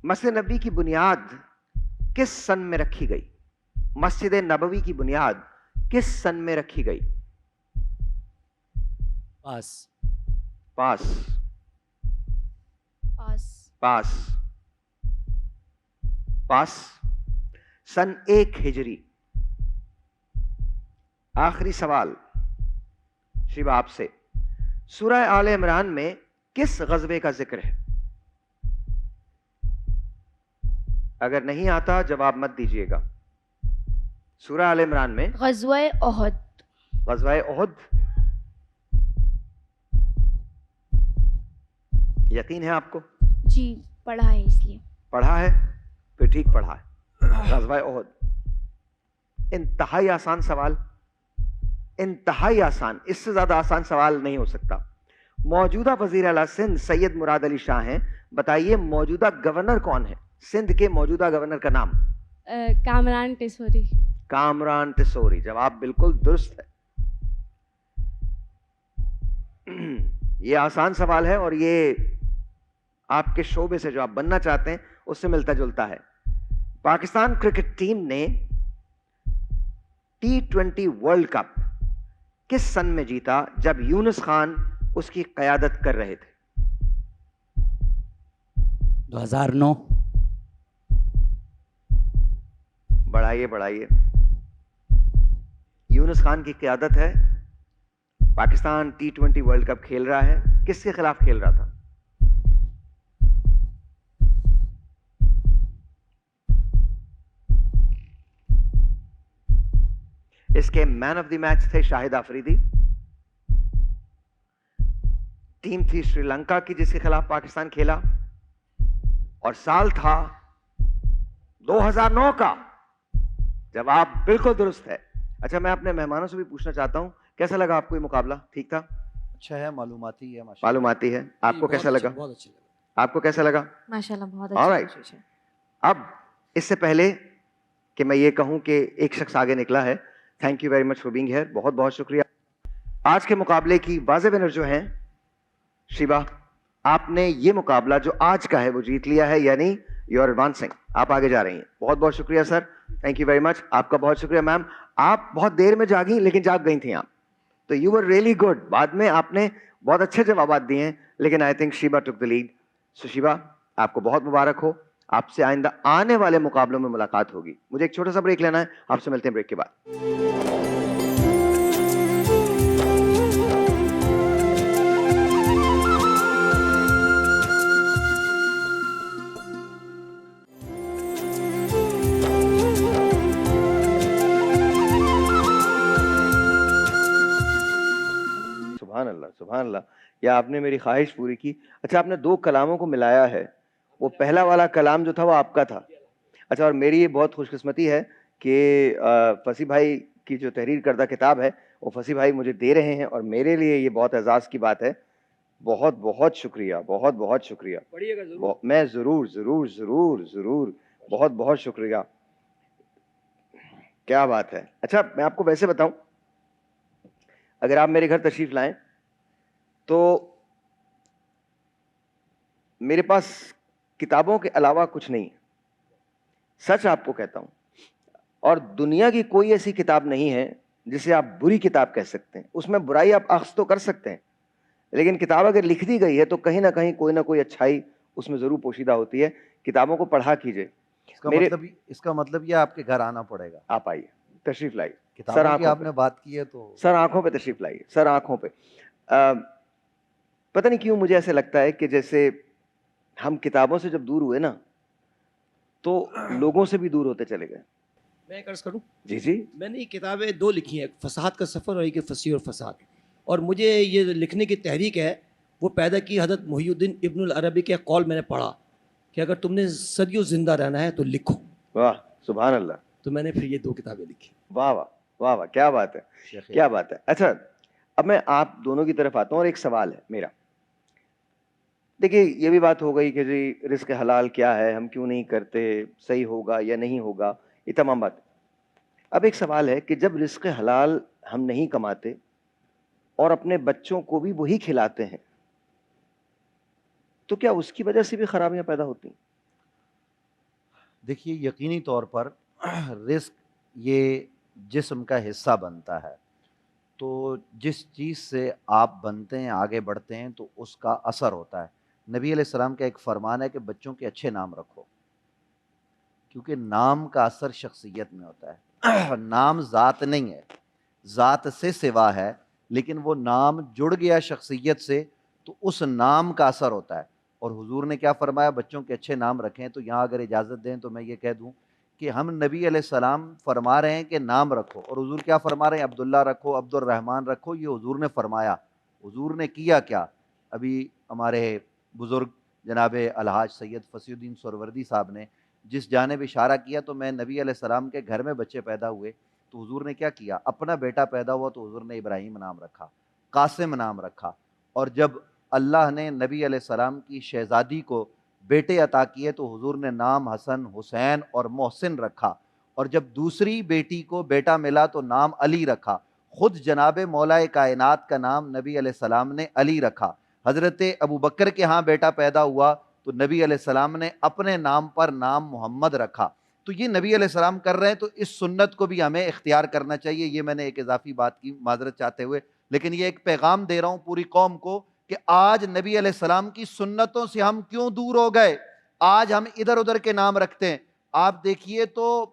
مسجد نبوی کی بنیاد کس سن میں رکھی گئی؟ مسجد نبوی کی بنیاد کس سن میں رکھی گئی؟ پاس. پاس. پاس. پاس. پاس. سن 1 ہجری. آخری سوال شیبہ آپ سے, سورہ آل عمران میں کس غزوے کا ذکر ہے؟ اگر نہیں آتا جواب مت دیجیے گا. سورہ آل عمران میں غزوہ احد. غزوہ احد. یقین ہے آپ کو؟ جی پڑھا ہے اس لیے. پڑھا ہے؟ پھر ٹھیک پڑھا ہے. غزوہ احد. انتہائی آسان سوال, انتہائی آسان, اس سے زیادہ آسان سوال نہیں ہو سکتا. موجودہ وزیر اعلیٰ سندھ سید مراد علی شاہ ہیں, بتائیے موجودہ گورنر کون ہے؟ سندھ کے موجودہ گورنر کا نام؟ کامران ٹیسوری. کامران ٹیسوری. جواب بالکل درست ہے. یہ آسان سوال ہے اور یہ آپ کے شعبے سے جو آپ بننا چاہتے ہیں اس سے ملتا جلتا ہے. پاکستان کرکٹ ٹیم نے T20 ورلڈ کپ کس سن میں جیتا جب یونس خان اس کی قیادت کر رہے تھے؟ 2009. بڑھائیے بڑھائیے. یونس خان کی قیادت ہے, پاکستان T20 ورلڈ کپ کھیل رہا ہے. کس کے خلاف کھیل رہا تھا؟ اس کے مین آف دی میچ تھے شاہد آفریدی. ٹیم تھی سری لنکا کی جس کے خلاف پاکستان کھیلا, اور سال تھا 2009 کا. جواب بالکل درست ہے. اچھا, میں اپنے مہمانوں سے بھی پوچھنا چاہتا ہوں, کیسا لگا آپ کو یہ مقابلہ؟ ٹھیک تھا؟ اچھا ہے, معلوماتی ہے. ماشاءاللہ. معلوماتی ہے. آپ کو کیسا لگا؟ بہت اچھا لگا. آپ کو کیسا لگا؟ ماشاءاللہ بہت All اچھی right. کوشش ہے. اب اس سے پہلے کہ میں یہ کہوں کہ ایک شخص آگے نکلا ہے, thank you very much for being here. بہت بہت شکریہ. آج کے مقابلے کی واضح ونر جو ہیں, شیبہ آپ نے یہ مقابلہ جو آج کا ہے وہ جیت لیا ہے, یعنی یو آر ایڈوانسنگ, آپ آگے جا رہی ہیں. بہت بہت شکریہ سر, تھینک یو ویری مچ. آپ کا بہت شکریہ میم, آپ بہت دیر میں جاگیں لیکن جاگ گئی تھیں آپ, تو یو ور ریئلی گڈ. بعد میں آپ نے بہت اچھے جوابات دیے ہیں, لیکن I think Sheeba took the lead. So Sheeba آپ کو بہت مبارک ہو. آپ سے آئندہ آنے والے مقابلوں میں ملاقات ہوگی. مجھے ایک چھوٹا سا بریک لینا ہے, آپ سے ملتے ہیں بریک کے بعد. سبحان اللہ, سبحان اللہ. یا آپ نے میری خواہش پوری کی. اچھا, آپ نے 2 کلاموں کو ملایا ہے. وہ پہلا والا کلام جو تھا وہ آپ کا تھا. اچھا, اور میری یہ بہت خوش قسمتی ہے کہ فصیح بھائی کی جو تحریر کردہ کتاب ہے وہ فصیح بھائی مجھے دے رہے ہیں, اور میرے لیے یہ بہت اعزاز کی بات ہے. بہت بہت شکریہ, بہت بہت شکریہ. میں ضرور ضرور ضرور ضرور, بہت بہت شکریہ. کیا بات ہے. اچھا میں آپ کو ویسے بتاؤں, اگر آپ میرے گھر تشریف لائیں تو میرے پاس کتابوں کے علاوہ کچھ نہیں, سچ آپ کو کہتا ہوں, اور دنیا کی کوئی ایسی کتاب نہیں ہے جسے آپ بری کتاب کہہ سکتے ہیں. اس میں برائی آپ اخذ تو کر سکتے ہیں, لیکن کتاب اگر لکھ دی گئی ہے تو کہیں نہ کہیں کوئی نہ کوئی اچھائی اس میں ضرور پوشیدہ ہوتی ہے. کتابوں کو پڑھا کیجئے. اس کا مطلب یہ آپ کے گھر آنا پڑے گا. آپ آئیے, تشریف لائیے. کتابوں کی آپ نے بات کی ہے تو سر آنکھوں پہ تشریف لائیے, سر آنکھوں پہ. پتہ نہیں کیوں مجھے ایسے لگتا ہے کہ جیسے ہم کتابوں سے جب دور ہوئے نا تو لوگوں سے بھی دور ہوتے چلے گئے. میں ایک عرض کروں. جی جی. میں نے یہ کتابیں 2 لکھی ہیں, ایک فصاحت کا سفر اور ایک فصیح اور فساد. اور مجھے یہ لکھنے کی تحریک ہے وہ پیدا کی حضرت محی الدین ابن العربی کے قول میں نے پڑھا کہ اگر تم نے صدیوں زندہ رہنا ہے تو لکھو. واہ سبحان اللہ. تو میں نے پھر یہ 2 کتابیں لکھی. واہ واہ واہ واہ, کیا بات ہے, کیا بات ہے. اچھا اب میں آپ دونوں کی طرف آتا ہوں اور ایک سوال ہے میرا. دیکھیے یہ بھی بات ہو گئی کہ جی رزق حلال کیا ہے, ہم کیوں نہیں کرتے, صحیح ہوگا یا نہیں ہوگا, یہ تمام بات. اب ایک سوال ہے کہ جب رزق حلال ہم نہیں کماتے اور اپنے بچوں کو بھی وہی کھلاتے ہیں تو کیا اس کی وجہ سے بھی خرابیاں پیدا ہوتی ہیں؟ دیکھیے یقینی طور پر رزق یہ جسم کا حصہ بنتا ہے, تو جس چیز سے آپ بنتے ہیں آگے بڑھتے ہیں تو اس کا اثر ہوتا ہے. نبی علیہ السلام کا ایک فرمان ہے کہ بچوں کے اچھے نام رکھو, کیونکہ نام کا اثر شخصیت میں ہوتا ہے. نام ذات نہیں ہے, ذات سے سوا ہے, لیکن وہ نام جڑ گیا شخصیت سے تو اس نام کا اثر ہوتا ہے. اور حضور نے کیا فرمایا, بچوں کے اچھے نام رکھیں. تو یہاں اگر اجازت دیں تو میں یہ کہہ دوں کہ ہم نبی علیہ السلام فرما رہے ہیں کہ نام رکھو, اور حضور کیا فرما رہے ہیں, عبداللہ رکھو, عبد الرحمن رکھو. یہ حضور نے فرمایا. حضور نے کیا کیا؟ ابھی ہمارے بزرگ جناب الحاج سید فصیح الدین سہروردی صاحب نے جس جانب اشارہ کیا, تو میں نبی علیہ السلام کے گھر میں بچے پیدا ہوئے تو حضور نے کیا کیا, اپنا بیٹا پیدا ہوا تو حضور نے ابراہیم نام رکھا, قاسم نام رکھا. اور جب اللہ نے نبی علیہ السلام کی شہزادی کو بیٹے عطا کیے تو حضور نے نام حسن, حسین اور محسن رکھا. اور جب دوسری بیٹی کو بیٹا ملا تو نام علی رکھا. خود جناب مولا کائنات کا نام نبی علیہ السلام نے علی رکھا. حضرت ابو بکر کے ہاں بیٹا پیدا ہوا تو نبی علیہ السلام نے اپنے نام پر نام محمد رکھا. تو یہ نبی علیہ السلام کر رہے ہیں تو اس سنت کو بھی ہمیں اختیار کرنا چاہیے. یہ میں نے ایک اضافی بات کی, معذرت چاہتے ہوئے, لیکن یہ ایک پیغام دے رہا ہوں پوری قوم کو کہ آج نبی علیہ السلام کی سنتوں سے ہم کیوں دور ہو گئے. آج ہم ادھر ادھر کے نام رکھتے ہیں. آپ دیکھیے تو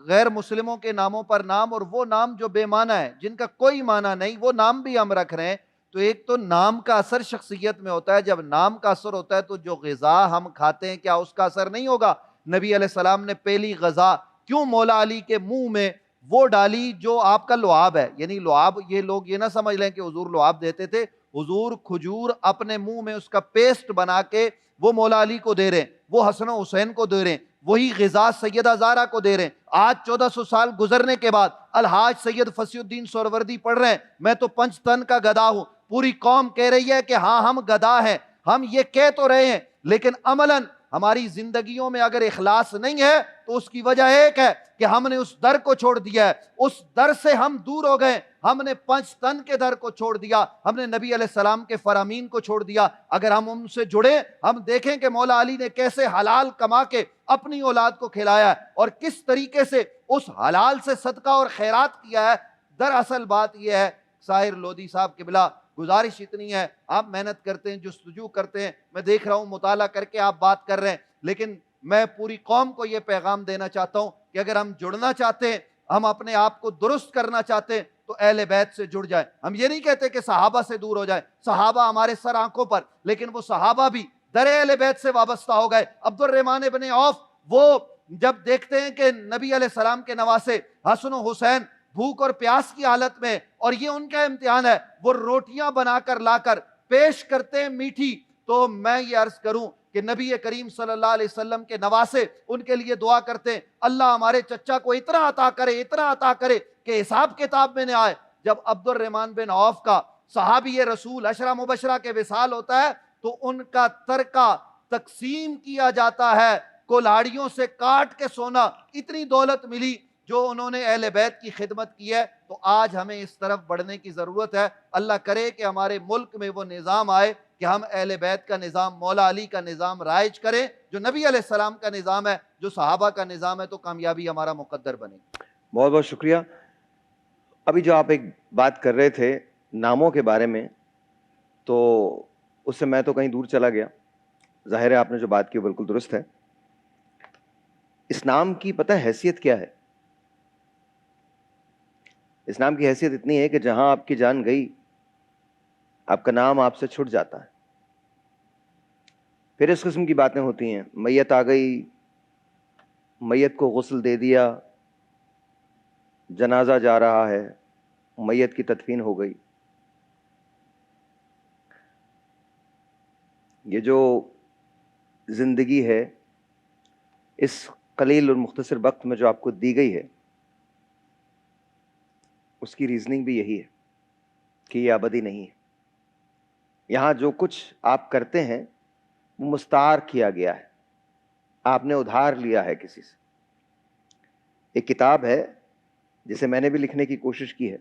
غیر مسلموں کے ناموں پر نام, اور وہ نام جو بے معنی ہے, جن کا کوئی معنی نہیں, وہ نام بھی ہم رکھ رہے ہیں. تو ایک تو نام کا اثر شخصیت میں ہوتا ہے. جب نام کا اثر ہوتا ہے تو جو غذا ہم کھاتے ہیں کیا اس کا اثر نہیں ہوگا؟ نبی علیہ السلام نے پہلی غذا کیوں مولا علی کے منہ میں وہ ڈالی جو آپ کا لعاب ہے. یعنی لعاب, یہ لوگ یہ نہ سمجھ لیں کہ حضور لعاب دیتے تھے. حضور کھجور اپنے منہ میں اس کا پیسٹ بنا کے وہ مولا علی کو دے رہے ہیں, وہ حسن و حسین کو دے رہے ہیں, وہی غذا سیدہ زہرا کو دے رہے ہیں. آج 1400 سال گزرنے کے بعد الحاج سید فصیح الدین سہروردی پڑھ رہے ہیں, میں تو 5 تن کا گدھا ہوں. پوری قوم کہہ رہی ہے کہ ہاں ہم گدھا ہیں. ہم یہ کہہ تو رہے ہیں لیکن عملاً ہماری زندگیوں میں اگر اخلاص نہیں ہے تو اس کی وجہ ایک ہے کہ ہم نے اس در کو چھوڑ دیا ہے. اس در سے ہم دور ہو گئے. ہم نے 5 تن کے در کو چھوڑ دیا, ہم نے نبی علیہ السلام کے فرامین کو چھوڑ دیا. اگر ہم ان سے جڑے, ہم دیکھیں کہ مولا علی نے کیسے حلال کما کے اپنی اولاد کو کھلایا ہے اور کس طریقے سے اس حلال سے صدقہ اور خیرات کیا ہے. دراصل بات یہ ہے, ساحر لودھی صاحب قبلہ, گزارش اتنی ہے, آپ محنت کرتے ہیں, جستجو کرتے ہیں, میں دیکھ رہا ہوں مطالعہ کر کے آپ بات کر رہے ہیں, لیکن میں پوری قوم کو یہ پیغام دینا چاہتا ہوں کہ اگر ہم جڑنا چاہتے ہیں, ہم اپنے آپ کو درست کرنا چاہتے ہیں تو اہل بیت سے جڑ جائیں. ہم یہ نہیں کہتے کہ صحابہ سے دور ہو جائیں, صحابہ ہمارے سر آنکھوں پر, لیکن وہ صحابہ بھی در اہل بیت سے وابستہ ہو گئے. عبد الرحمن بن عوف وہ جب دیکھتے ہیں کہ نبی علیہ السلام کے نواسے حسن و حسین بھوک اور پیاس کی حالت میں, اور یہ ان کا امتحان ہے, وہ روٹیاں بنا کر لا کر پیش کرتے ہیں میٹھی, تو میں یہ عرض کروں کہ نبی کریم صلی اللہ علیہ وسلم کے نواسے ان کے لیے دعا کرتے ہیں, اللہ ہمارے چچا کو اتنا عطا کرے, اتنا عطا کرے کہ حساب کتاب میں نہ آئے. جب عبد الرحمن بن عوف کا صحابی رسول عشرہ مبشرہ کے وصال ہوتا ہے تو ان کا ترکہ تقسیم کیا جاتا ہے, کلاڑیوں سے کاٹ کے سونا. اتنی دولت ملی, جو انہوں نے اہل بیت کی خدمت کی ہے، تو آج ہمیں اس طرف بڑھنے کی ضرورت ہے۔ اللہ کرے کہ ہمارے ملک میں وہ نظام آئے کہ ہم اہل بیت کا نظام، مولا علی کا نظام رائج کریں، جو نبی علیہ السلام کا نظام ہے، جو صحابہ کا نظام ہے، تو کامیابی ہمارا مقدر بنے۔ بہت بہت شکریہ۔ ابھی جو آپ ایک بات کر رہے تھے ناموں کے بارے میں، تو اس سے میں تو کہیں دور چلا گیا۔ ظاہر ہے آپ نے جو بات کی وہ بالکل درست ہے۔ اس نام کی پتہ حیثیت کیا ہے؟ اس نام کی حیثیت اتنی ہے کہ جہاں آپ کی جان گئی، آپ کا نام آپ سے چھٹ جاتا ہے۔ پھر اس قسم کی باتیں ہوتی ہیں، میت آ گئی، میت کو غسل دے دیا، جنازہ جا رہا ہے، میت کی تدفین ہو گئی۔ یہ جو زندگی ہے، اس قلیل اور مختصر وقت میں جو آپ کو دی گئی ہے، اس کی ریزننگ بھی یہی ہے کہ یہ ابدی نہیں ہے۔ یہاں جو کچھ آپ کرتے ہیں وہ مستعار کیا گیا ہے، آپ نے ادھار لیا ہے کسی سے۔ ایک کتاب ہے جسے میں نے بھی لکھنے کی کوشش کی ہے،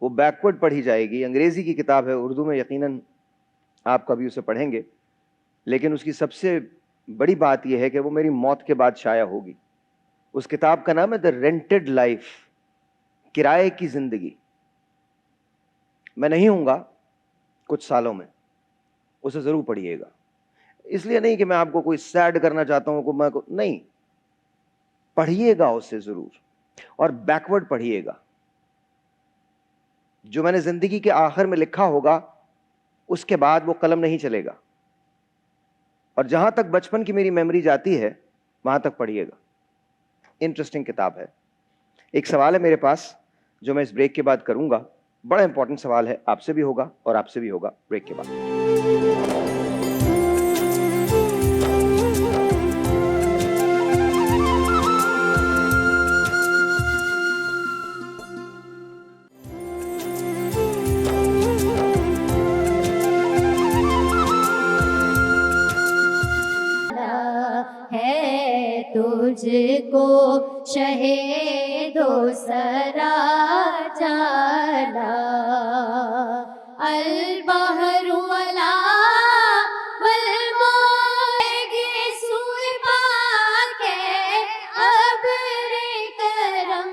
وہ بیکورڈ پڑھی جائے گی، انگریزی کی کتاب ہے، اردو میں یقیناً آپ کبھی اسے پڑھیں گے، لیکن اس کی سب سے بڑی بات یہ ہے کہ وہ میری موت کے بعد شائع ہوگی۔ اس کتاب کا نام ہے دا رینٹڈ لائف، کرائے کی زندگی۔ میں نہیں ہوں گا کچھ سالوں میں، اسے ضرور پڑھیے گا۔ اس لیے نہیں کہ میں آپ کو کوئی سیڈ کرنا چاہتا ہوں، نہیں، پڑھیے گا اسے ضرور، اور بیکورڈ پڑھیے گا۔ جو میں نے زندگی کے آخر میں لکھا ہوگا اس کے بعد وہ قلم نہیں چلے گا، اور جہاں تک بچپن کی میری میموری جاتی ہے وہاں تک پڑھیے گا۔ انٹرسٹنگ کتاب ہے۔ ایک سوال ہے میرے پاس جو میں اس بریک کے بعد کروں گا، بڑا امپورٹنٹ سوال ہے، آپ سے بھی ہوگا اور آپ سے بھی ہوگا بریک کے بعد۔ ہے تجھ کو شہید و سرا جانا، البحر ولا والموج سوئے پاک ہے ابر کرم۔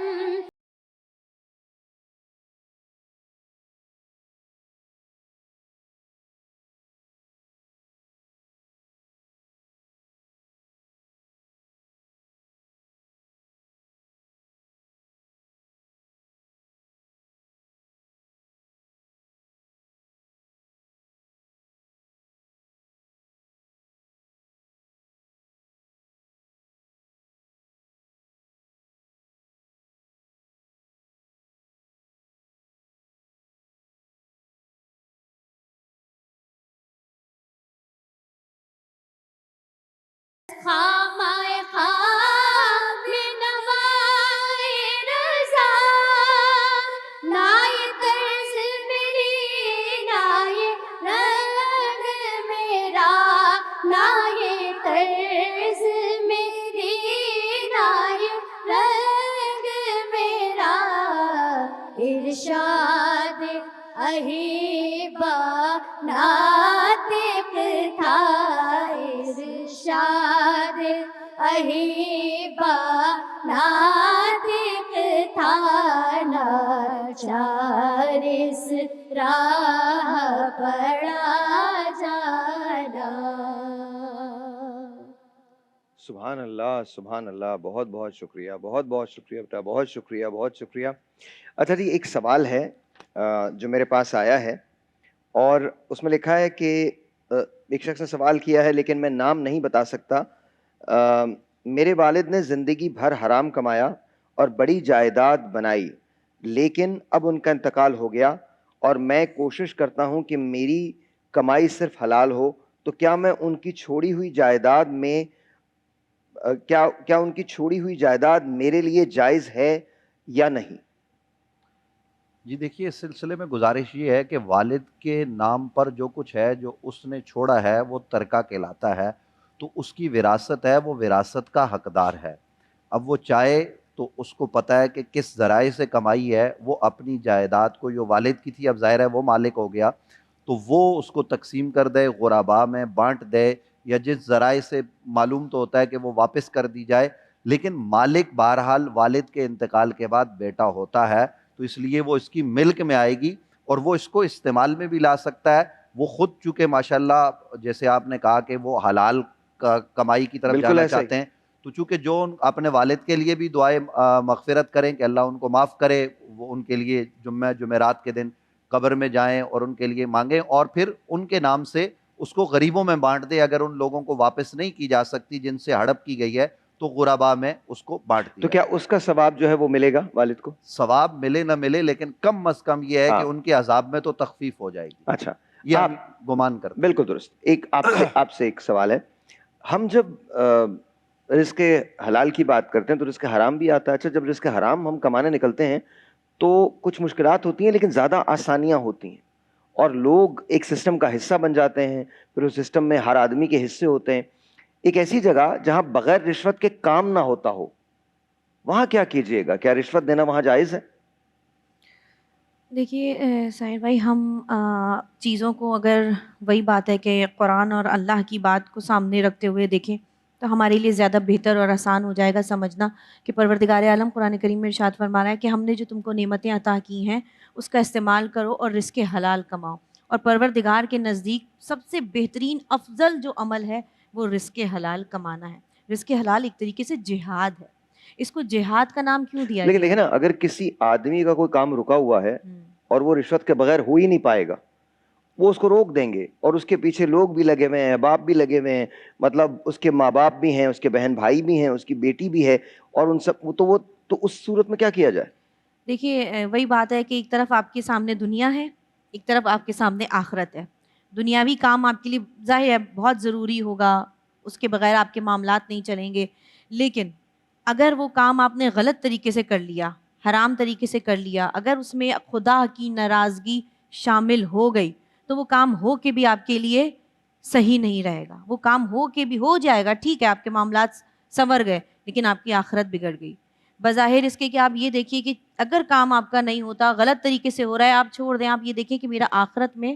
خامائے خواب میں نوائے رضا، نائے طرز میری نائے رنگ میرا، نائے طرز میری نائے رنگ میرا، ارشاد اہیبا ناطق تھا، ارشاد اہیبا ناطق تھا، ناچار اس راہ پڑا جانا۔ سبحان اللہ، سبحان اللہ، بہت بہت شکریہ، بہت بہت شکریہ بیٹا، بہت شکریہ، بہت شکریہ۔ اچھا جی، ایک سوال ہے جو میرے پاس آیا ہے، اور اس میں لکھا ہے کہ ایک شخص نے سوال کیا ہے لیکن میں نام نہیں بتا سکتا۔ میرے والد نے زندگی بھر حرام کمایا اور بڑی جائیداد بنائی، لیکن اب ان کا انتقال ہو گیا اور میں کوشش کرتا ہوں کہ میری کمائی صرف حلال ہو، تو کیا میں ان کی چھوڑی ہوئی جائیداد میں کیا ان کی چھوڑی ہوئی جائیداد میرے لیے جائز ہے یا نہیں؟ جی دیکھیے، اس سلسلے میں گزارش یہ ہے کہ والد کے نام پر جو کچھ ہے، جو اس نے چھوڑا ہے، وہ ترکہ کہلاتا ہے، تو اس کی وراثت ہے، وہ وراثت کا حقدار ہے۔ اب وہ چاہے تو اس کو پتہ ہے کہ کس ذرائع سے کمائی ہے، وہ اپنی جائیداد کو جو والد کی تھی اب ظاہر ہے وہ مالک ہو گیا، تو وہ اس کو تقسیم کر دے، غرباء میں بانٹ دے، یا جس ذرائع سے معلوم تو ہوتا ہے کہ وہ واپس کر دی جائے، لیکن مالک بہرحال والد کے انتقال کے بعد بیٹا ہوتا ہے، تو اس لیے وہ اس کی ملک میں آئے گی اور وہ اس کو استعمال میں بھی لا سکتا ہے۔ وہ خود چونکہ ماشاءاللہ جیسے آپ نے کہا کہ وہ حلال کمائی کی طرف بالکل جانا ایسا ہی۔ چاہتے ہیں، تو چونکہ جو اپنے والد کے لیے بھی دعائیں مغفرت کریں کہ اللہ ان کو معاف کرے، وہ ان کے لیے جمعرات کے دن قبر میں جائیں اور ان کے لیے مانگیں، اور پھر ان کے نام سے اس کو غریبوں میں بانٹ دے، اگر ان لوگوں کو واپس نہیں کی جا سکتی جن سے ہڑپ کی گئی ہے تو غرباء میں اس کو بانٹ دیا۔ تو کیا اس کا ثواب جو ہے وہ ملے گا والد کو؟ ثواب ملے نہ ملے، لیکن کم از کم یہ ہے ہاں۔ کہ ان کے عذاب میں تو تخفیف ہو جائے گی۔ اچھا، یہ آپ ہم گمان کرتے ہیں۔ بالکل درست۔ ایک آپ سے ایک سوال ہے، ہم جب رزق حلال کی بات کرتے ہیں تو رزق حرام بھی آتا ہے۔ اچھا، جب رزق حرام ہم کمانے نکلتے ہیں تو کچھ مشکلات ہوتی ہیں لیکن زیادہ آسانیاں ہوتی ہیں، اور لوگ ایک سسٹم کا حصہ بن جاتے ہیں، پھر اس سسٹم میں ہر آدمی کے حصے ہوتے ہیں۔ ایک ایسی جگہ جہاں بغیر رشوت کے کام نہ ہوتا ہو، وہاں کیا کیجئے گا؟ کیا رشوت دینا وہاں جائز ہے؟ دیکھیے ساحر بھائی، ہم چیزوں کو اگر وہی بات ہے کہ قرآن اور اللہ کی بات کو سامنے رکھتے ہوئے دیکھیں تو ہمارے لیے زیادہ بہتر اور آسان ہو جائے گا سمجھنا کہ پروردگار عالم قرآن کریم میں ارشاد فرما رہا ہے کہ ہم نے جو تم کو نعمتیں عطا کی ہیں اس کا استعمال کرو اور رزق حلال کماؤ، اور پروردگار کے نزدیک سب سے بہترین افضل جو عمل ہے وہ رزق حلال کمانا ہے۔ رزق حلال ایک طریقے سے جہاد ہے، اس کو جہاد کا نام کیوں دیا لیکن گیا؟ دیکھیں نا، اگر کسی آدمی کا کوئی کام رکا ہوا ہے ہوں۔ اور وہ رشوت کے بغیر ہو ہی نہیں پائے گا، وہ اس کو روک دیں گے، اور اس کے پیچھے لوگ بھی لگے ہوئے ہیں، باپ بھی لگے ہوئے ہیں، مطلب اس کے ماں باپ بھی ہیں، اس کے بہن بھائی بھی ہیں، اس کی بیٹی بھی ہے، اور ان سب تو اس صورت میں کیا کیا جائے؟ دیکھیے وہی بات ہے کہ ایک طرف آپ کے سامنے دنیا ہے، ایک طرف آپ کے سامنے آخرت ہے۔ دنیاوی کام آپ کے لیے ظاہر ہے بہت ضروری ہوگا، اس کے بغیر آپ کے معاملات نہیں چلیں گے، لیکن اگر وہ کام آپ نے غلط طریقے سے کر لیا، حرام طریقے سے کر لیا، اگر اس میں خدا کی ناراضگی شامل ہو گئی تو وہ کام ہو کے بھی آپ کے لیے صحیح نہیں رہے گا۔ وہ کام ہو کے بھی ہو جائے گا، ٹھیک ہے آپ کے معاملات سنور گئے، لیکن آپ کی آخرت بگڑ گئی۔ بظاہر اس کے کہ آپ یہ دیکھیے کہ اگر کام آپ کا نہیں ہوتا، غلط طریقے سے ہو رہا ہے، آپ چھوڑ دیں، آپ یہ دیکھیں کہ میرا آخرت میں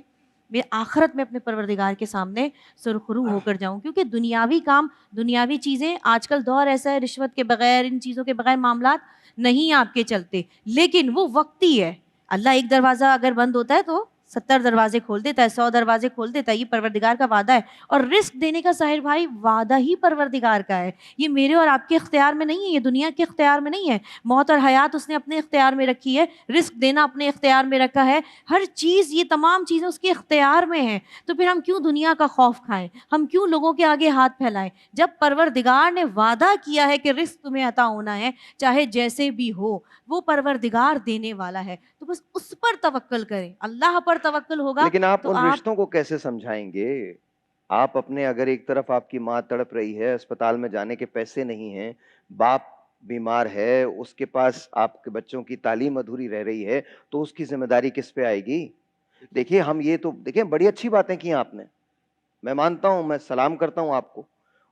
اپنے پروردگار کے سامنے سرخرو ہو کر جاؤں، کیونکہ دنیاوی کام، دنیاوی چیزیں، آج کل دور ایسا ہے رشوت کے بغیر، ان چیزوں کے بغیر معاملات نہیں آپ کے چلتے، لیکن وہ وقتی ہے۔ اللہ ایک دروازہ اگر بند ہوتا ہے تو 70 دروازے کھول دیتا ہے، 100 دروازے کھول دیتا ہے، یہ پروردگار کا وعدہ ہے۔ اور رزق دینے کا ظاہر بھائی وعدہ ہی پروردگار کا ہے، یہ میرے اور آپ کے اختیار میں نہیں ہے، یہ دنیا کے اختیار میں نہیں ہے۔ موت اور حیات اس نے اپنے اختیار میں رکھی ہے، رزق دینا اپنے اختیار میں رکھا ہے، ہر چیز، یہ تمام چیزیں اس کے اختیار میں ہیں۔ تو پھر ہم کیوں دنیا کا خوف کھائیں، ہم کیوں لوگوں کے آگے ہاتھ پھیلائیں؟ جب پروردگار نے وعدہ کیا ہے کہ رزق تمہیں عطا ہونا ہے، چاہے جیسے بھی ہو، وہ پروردگار دینے والا ہے، تو بس اس پر توکل کریں، اللہ پر توکل ہوگا۔ لیکن آپ تو ان رشتوں کو کیسے سمجھائیں گے؟ آپ اپنے، اگر ایک طرف آپ کی ماں تڑپ رہی ہے، اسپتال میں جانے کے پیسے نہیں ہیں، باپ بیمار ہے، اس کے پاس آپ کے بچوں کی تعلیم ادھوری رہ رہی ہے، تو اس کی ذمہ داری کس پہ آئے گی؟ دیکھیے ہم یہ تو دیکھیں، بڑی اچھی باتیں کی آپ نے، میں مانتا ہوں، میں سلام کرتا ہوں آپ کو،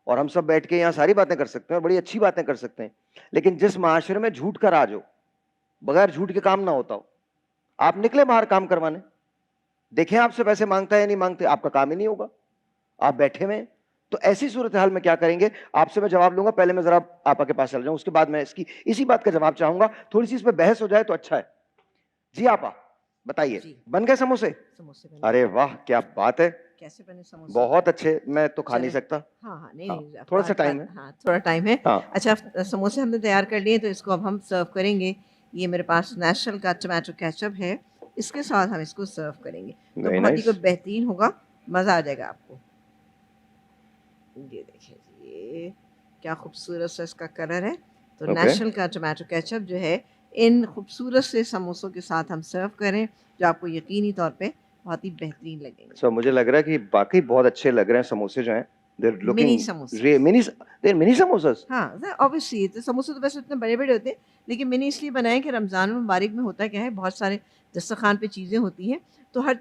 اور ہم سب بیٹھ کے یہاں ساری باتیں کر سکتے ہیں اور بڑی اچھی باتیں کر سکتے ہیں، لیکن جس معاشرے میں جھوٹ کا راج ہو، بغیر جھوٹ کے کام نہ ہوتا ہو، آپ نکلے باہر کام کروانے، دیکھیں آپ سے پیسے مانگتا ہے یا نہیں مانگتے، آپ کا کام ہی نہیں ہوگا، آپ بیٹھے ہوئے ہیں۔ تو ایسی صورتحال میں کیا کریں گے؟ آپ سے میں جواب لوں گا، پہلے میں ذرا آپا کے پاس چل جاؤں، اس کے بعد میں اسی بات کا جواب چاہوں گا، تھوڑی سی اس پہ بحث ہو جائے تو اچھا ہے۔ جی آپا بتائیے، جی، بن گئے سموسے؟ سموسے بن ارے گئے۔ واہ کیا بات ہے، کیسے بنے سموسے؟ بہت اچھے، میں تو کھا نہیں چلیں، سکتا، ہاں نہیں ہاں نہیں، تھوڑا سا ٹائم ہے، ہاں تھوڑا ٹائم ہے۔ ہاں اچھا، سموسے ہم نے تیار کر لیے تو اس کو اب ہم سرو کریں گے۔ یہ میرے پاس نیشنل کا ٹمیٹو کیچپ ہے، اس کے ساتھ ہم اس کو سرو کریں گے، تو ویری بہت ہی نائس۔ کوئی بہترین ہوگا، مزہ آ جائے گا آپ کو۔ یہ دیکھیں جی، یہ کیا خوبصورت سا اس کا کلر ہے۔ تو اوکے، نیشنل کا ٹمیٹو کیچپ جو ہے ان خوبصورت سے سموسوں کے ساتھ ہم سرو کریں، جو آپ کو یقینی طور پہ بہت ہی بہترین لگیں گے۔ سو مجھے لگ رہا ہے کہ باقی بہت اچھے لگ رہے ہیں سموسے جو ہیں، منی سموسے، منی سموسز۔ ہاں اوبیسلی سموسے تو ویسے اتنے بڑے بڑے ہوتے ہیں، لیکن میں نے اس لیے بنائے کہ رمضان المبارک میں ہوتا کیا ہے، بہت سارے دسترخوان پہ چیزیں ہوتی ہیں، تو ہر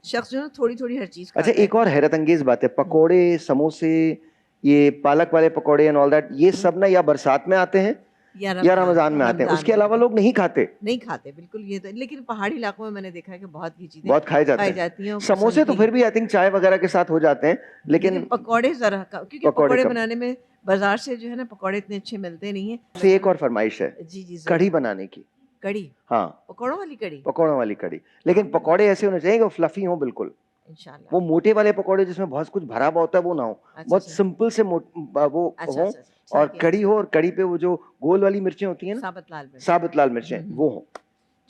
شخص جو ہے نا تھوڑی تھوڑی ہر چیز اچھا کھاتا ہے۔ ایک اور حیرت انگیز بات ہے، پکوڑے، سموسے، یہ پالک والے پکوڑے اینڈ آل دیٹ، یہ سب نا یا برسات میں آتے ہیں یا رمضان میں آتے ہیں, اس کے علاوہ لوگ نہیں کھاتے. نہیں کھاتے بالکل. یہ تو لیکن پہاڑی علاقوں میں میں نے دیکھا ہے کہ بہت یہ چیزیں بہت کھائے جاتے ہیں. سموسے تو پھر بھی آئی تھنک چائے وغیرہ کے ساتھ ہو جاتے ہیں, لیکن پکوڑے ذرا, کیونکہ پکوڑے بنانے میں بازار سے جو ہے نا پکوڑے اتنے اچھے ملتے نہیں ہیں. سے ایک اور فرمائش ہے جی جی, کڑھی بنانے کی. کڑھی, ہاں پکوڑوں والی کڑھی, پکوڑوں والی کڑھی, لیکن پکوڑے ایسے ہونے چاہیے کہ وہ فلفی ہوں بالکل. انشاءاللہ. وہ موٹے والے پکوڑے جس میں بہت کچھ بھرا ہوا ہوتا ہے وہ نہ ہو, بہت سمپل سے وہ ہوں, اور کڑھی ہو, اور کڑھی پہ وہ جو گول والی مرچیں ہوتی ہیں نا, ثابت لال مرچیں, وہ ہوں.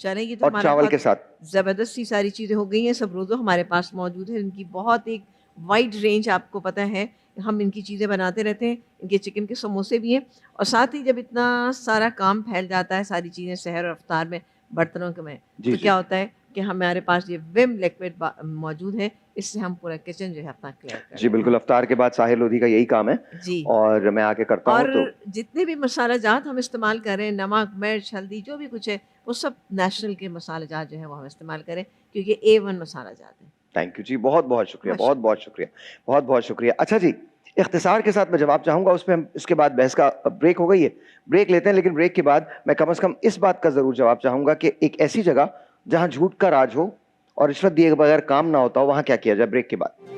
چلیں یہ تو اور چاول کے ساتھ زبردست سی ساری چیزیں ہو گئی ہیں. سب روزو ہمارے پاس موجود ہے, ان کی بہت ایک وائڈ رینج آپ کو پتہ ہے. ہم ان کی چیزیں بناتے رہتے ہیں. ان کے چکن کے سموسے بھی ہیں, اور ساتھ ہی جب اتنا سارا کام پھیل جاتا ہے, ساری چیزیں سحر اور افطار میں برتنوں کے میں, تو کیا ہوتا ہے کہ ہمارے پاس یہ وم لیکوڈ موجود ہے, اس سے ہم پورا کچن جو ہے اپنا کلیئر کریں. جی بالکل, افطار کے بعد ساحر لودھی کا یہی کام ہے جی, اور میں آ کے کرتا ہوں. اور تو جتنے بھی مسالہ جات ہم استعمال کریں, نمک مرچ ہلدی جو بھی کچھ ہے, وہ سب نیشنل کے مسالہ جات جو ہیں وہ ہم استعمال کریں, کیونکہ A1 مسالہ جات ہیں. تھینک یو جی, بہت بہت شکریہ, بہت بہت شکریہ, بہت بہت شکریہ. اچھا جی, اختصار کے ساتھ میں جواب چاہوں گا, اس پہ ہم اس کے بعد بحث کا بریک ہو گئی ہے, بریک لیتے ہیں, لیکن بریک کے بعد میں کم از کم اس بات کا ضرور جواب چاہوں گا کہ ایک ایسی جگہ جہاں جھوٹ کا راج ہو اور رشوت دیے بغیر کام نہ ہوتا ہو, وہاں کیا کیا جائے. بریک کے بعد.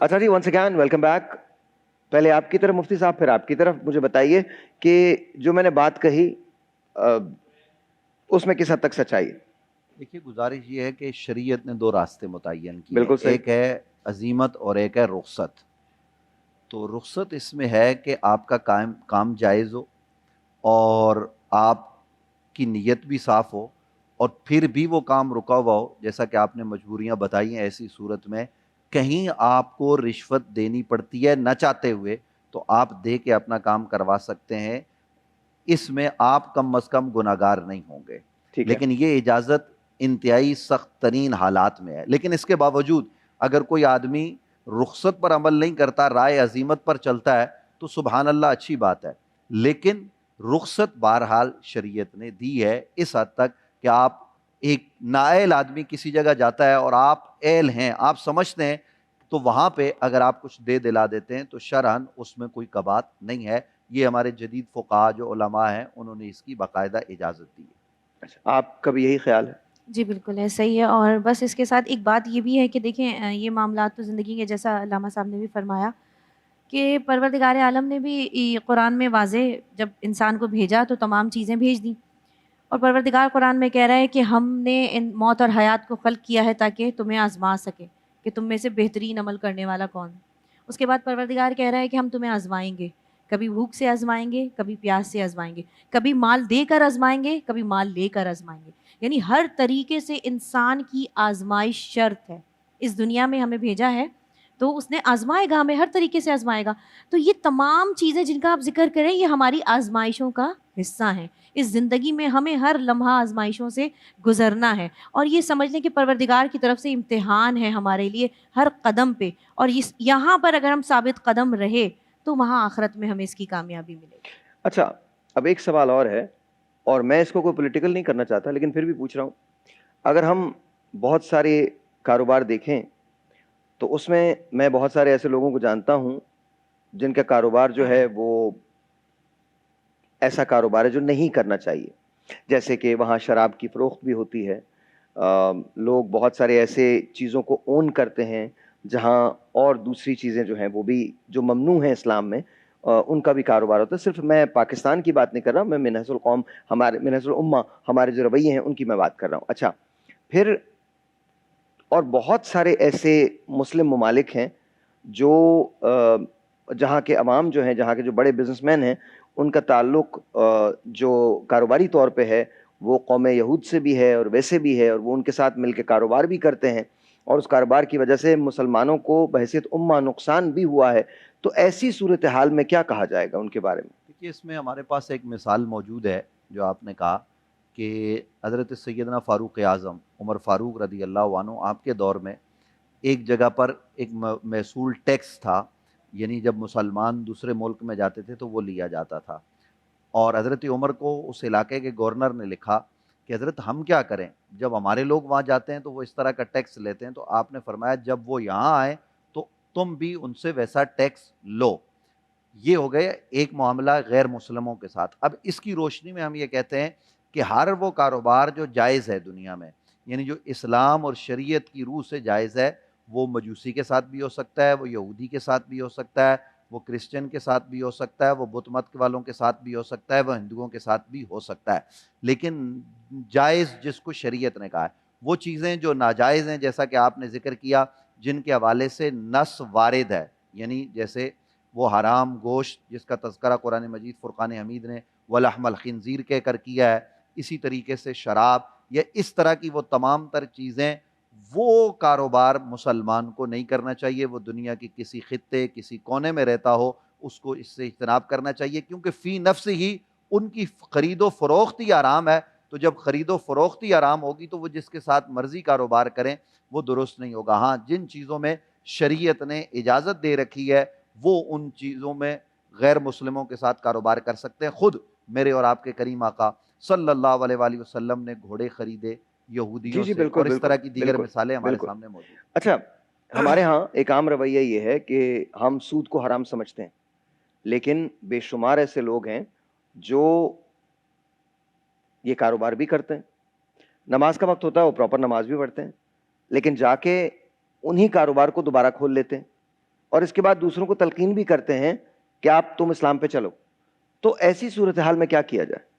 اچھا جی, ونس اگین ویلکم بیک. پہلے آپ کی طرف مفتی صاحب, پھر آپ کی طرف. مجھے بتائیے کہ جو میں نے بات کہی اس میں کس حد تک سچائی ہے؟ دیکھیے, گزارش یہ ہے کہ شریعت نے دو راستے متعین کیے, بالکل صحیح. ایک ہے عزیمت اور ایک ہے رخصت. تو رخصت اس میں ہے کہ آپ کا کام جائز ہو اور آپ کی نیت بھی صاف ہو, اور پھر بھی وہ کام رکا ہوا ہو, جیسا کہ آپ نے مجبوریاں بتائی ہیں, ایسی صورت میں کہیں آپ کو رشوت دینی پڑتی ہے نہ چاہتے ہوئے, تو آپ دے کے اپنا کام کروا سکتے ہیں. اس میں آپ کم از کم گناہگار نہیں ہوں گے. لیکن یہ اجازت انتہائی سخت ترین حالات میں ہے. لیکن اس کے باوجود اگر کوئی آدمی رخصت پر عمل نہیں کرتا, رائے عزیمت پر چلتا ہے, تو سبحان اللہ, اچھی بات ہے. لیکن رخصت بہرحال شریعت نے دی ہے اس حد تک کہ آپ, ایک نااہل آدمی کسی جگہ جاتا ہے اور آپ اہل ہیں, آپ سمجھتے ہیں, تو وہاں پہ اگر آپ کچھ دے دلا دیتے ہیں تو شرعاً اس میں کوئی کبات نہیں ہے. یہ ہمارے جدید فقہا جو علماء ہیں انہوں نے اس کی باقاعدہ اجازت دی ہے. آپ کا بھی یہی خیال ہے؟ جی بالکل ایسا ہی ہے. اور بس اس کے ساتھ ایک بات یہ بھی ہے کہ دیکھیں, یہ معاملات تو زندگی کے, جیسا علامہ صاحب نے بھی فرمایا کہ پروردگار عالم نے بھی قرآن میں واضح جب انسان کو بھیجا تو تمام چیزیں بھیج دیں, اور پروردگار قرآن میں کہہ رہا ہے کہ ہم نے ان موت اور حیات کو خلق کیا ہے تاکہ تمہیں آزما سکے کہ تم میں سے بہترین عمل کرنے والا کون. اس کے بعد پروردگار کہہ رہا ہے کہ ہم تمہیں آزمائیں گے, کبھی بھوک سے آزمائیں گے, کبھی پیاس سے آزمائیں گے, کبھی مال دے کر آزمائیں گے, کبھی مال لے کر آزمائیں گے. یعنی ہر طریقے سے انسان کی آزمائش شرط ہے. اس دنیا میں ہمیں بھیجا ہے تو اس نے آزمائے گا, ہمیں ہر طریقے سے آزمائے گا. تو یہ تمام چیزیں جن کا آپ ذکر کریں یہ ہماری آزمائشوں کا حصہ ہیں. اس زندگی میں ہمیں ہر لمحہ آزمائشوں سے گزرنا ہے, اور یہ سمجھ لیں کہ پروردگار کی طرف سے امتحان ہے ہمارے لیے ہر قدم پہ, اور یہاں پر اگر ہم ثابت قدم رہے تو وہاں آخرت میں ہمیں اس کی کامیابی ملے گی. اچھا, اب ایک سوال اور ہے, اور میں اس کو کوئی پولیٹیکل نہیں کرنا چاہتا لیکن پھر بھی پوچھ رہا ہوں. اگر ہم بہت سارے کاروبار دیکھیں تو اس میں بہت سارے ایسے لوگوں کو جانتا ہوں جن کا کاروبار جو ہے وہ ایسا کاروبار ہے جو نہیں کرنا چاہیے. جیسے کہ وہاں شراب کی فروخت بھی ہوتی ہے, لوگ بہت سارے ایسے چیزوں کو اون کرتے ہیں جہاں اور دوسری چیزیں جو ہیں وہ بھی جو ممنوع ہیں اسلام میں, ان کا بھی کاروبار ہوتا ہے. صرف میں پاکستان کی بات نہیں کر رہا, میں منہج القوم, ہمارے منہج الامہ, ہمارے جو رویے ہیں ان کی میں بات کر رہا ہوں. اچھا, پھر اور بہت سارے ایسے مسلم ممالک ہیں جو جہاں کے عوام جو ہیں, جہاں کے جو بڑے بزنس مین ہیں, ان کا تعلق جو کاروباری طور پہ ہے وہ قوم یہود سے بھی ہے اور ویسے بھی ہے, اور وہ ان کے ساتھ مل کے کاروبار بھی کرتے ہیں, اور اس کاروبار کی وجہ سے مسلمانوں کو بحیثیت امہ نقصان بھی ہوا ہے. تو ایسی صورتحال میں کیا کہا جائے گا ان کے بارے میں؟ دیکھیے, اس میں ہمارے پاس ایک مثال موجود ہے جو آپ نے کہا کہ حضرت سیدنا فاروق اعظم عمر فاروق رضی اللہ عنہ, آپ کے دور میں ایک جگہ پر ایک محصول ٹیکس تھا یعنی جب مسلمان دوسرے ملک میں جاتے تھے تو وہ لیا جاتا تھا. اور حضرت عمر کو اس علاقے کے گورنر نے لکھا کہ حضرت ہم کیا کریں، جب ہمارے لوگ وہاں جاتے ہیں تو وہ اس طرح کا ٹیکس لیتے ہیں. تو آپ نے فرمایا جب وہ یہاں آئیں تو تم بھی ان سے ویسا ٹیکس لو. یہ ہو گئے ایک معاملہ غیر مسلموں کے ساتھ. اب اس کی روشنی میں ہم یہ کہتے ہیں کہ ہر وہ کاروبار جو جائز ہے دنیا میں، یعنی جو اسلام اور شریعت کی روح سے جائز ہے، وہ مجوسی کے ساتھ بھی ہو سکتا ہے، وہ یہودی کے ساتھ بھی ہو سکتا ہے، وہ کرسچن کے ساتھ بھی ہو سکتا ہے، وہ بت مت والوں کے ساتھ بھی ہو سکتا ہے، وہ ہندوؤں کے ساتھ بھی ہو سکتا ہے. لیکن جائز جس کو شریعت نے کہا ہے، وہ چیزیں جو ناجائز ہیں جیسا کہ آپ نے ذکر کیا، جن کے حوالے سے نص وارد ہے، یعنی جیسے وہ حرام گوشت جس کا تذکرہ قرآن مجید فرقان حمید نے وَلَحْمَ الْخِنْزِيرِ کہہ کر کیا ہے، اسی طریقے سے شراب یا اس طرح کی وہ تمام تر چیزیں، وہ کاروبار مسلمان کو نہیں کرنا چاہیے. وہ دنیا کی کسی خطے کسی کونے میں رہتا ہو اس کو اس سے اجتناب کرنا چاہیے، کیونکہ فی نفس ہی ان کی خرید و فروخت ہی حرام ہے. تو جب خرید و فروخت ہی حرام ہوگی تو وہ جس کے ساتھ مرضی کاروبار کریں وہ درست نہیں ہوگا. ہاں جن چیزوں میں شریعت نے اجازت دے رکھی ہے وہ ان چیزوں میں غیر مسلموں کے ساتھ کاروبار کر سکتے ہیں. خود میرے اور آپ کے کریم آقا صلی اللہ علیہ وآلہ وسلم نے گھوڑے خریدے یہودیوں جی سے، بالکل اور اس طرح کی دیگر بالکل مثالیں ہمارے بالکل. سامنے موجود ہیں. اچھا، ہمارے ہاں ایک عام رویہ یہ ہے کہ ہم سود کو حرام سمجھتے ہیں، لیکن بے شمار ایسے لوگ ہیں جو یہ کاروبار بھی کرتے ہیں. نماز کا وقت ہوتا ہے وہ پراپر نماز بھی پڑھتے ہیں، لیکن جا کے انہی کاروبار کو دوبارہ کھول لیتے ہیں اور اس کے بعد دوسروں کو تلقین بھی کرتے ہیں کہ آپ تم اسلام پہ چلو. تو ایسی صورتحال میں کیا کیا جائے؟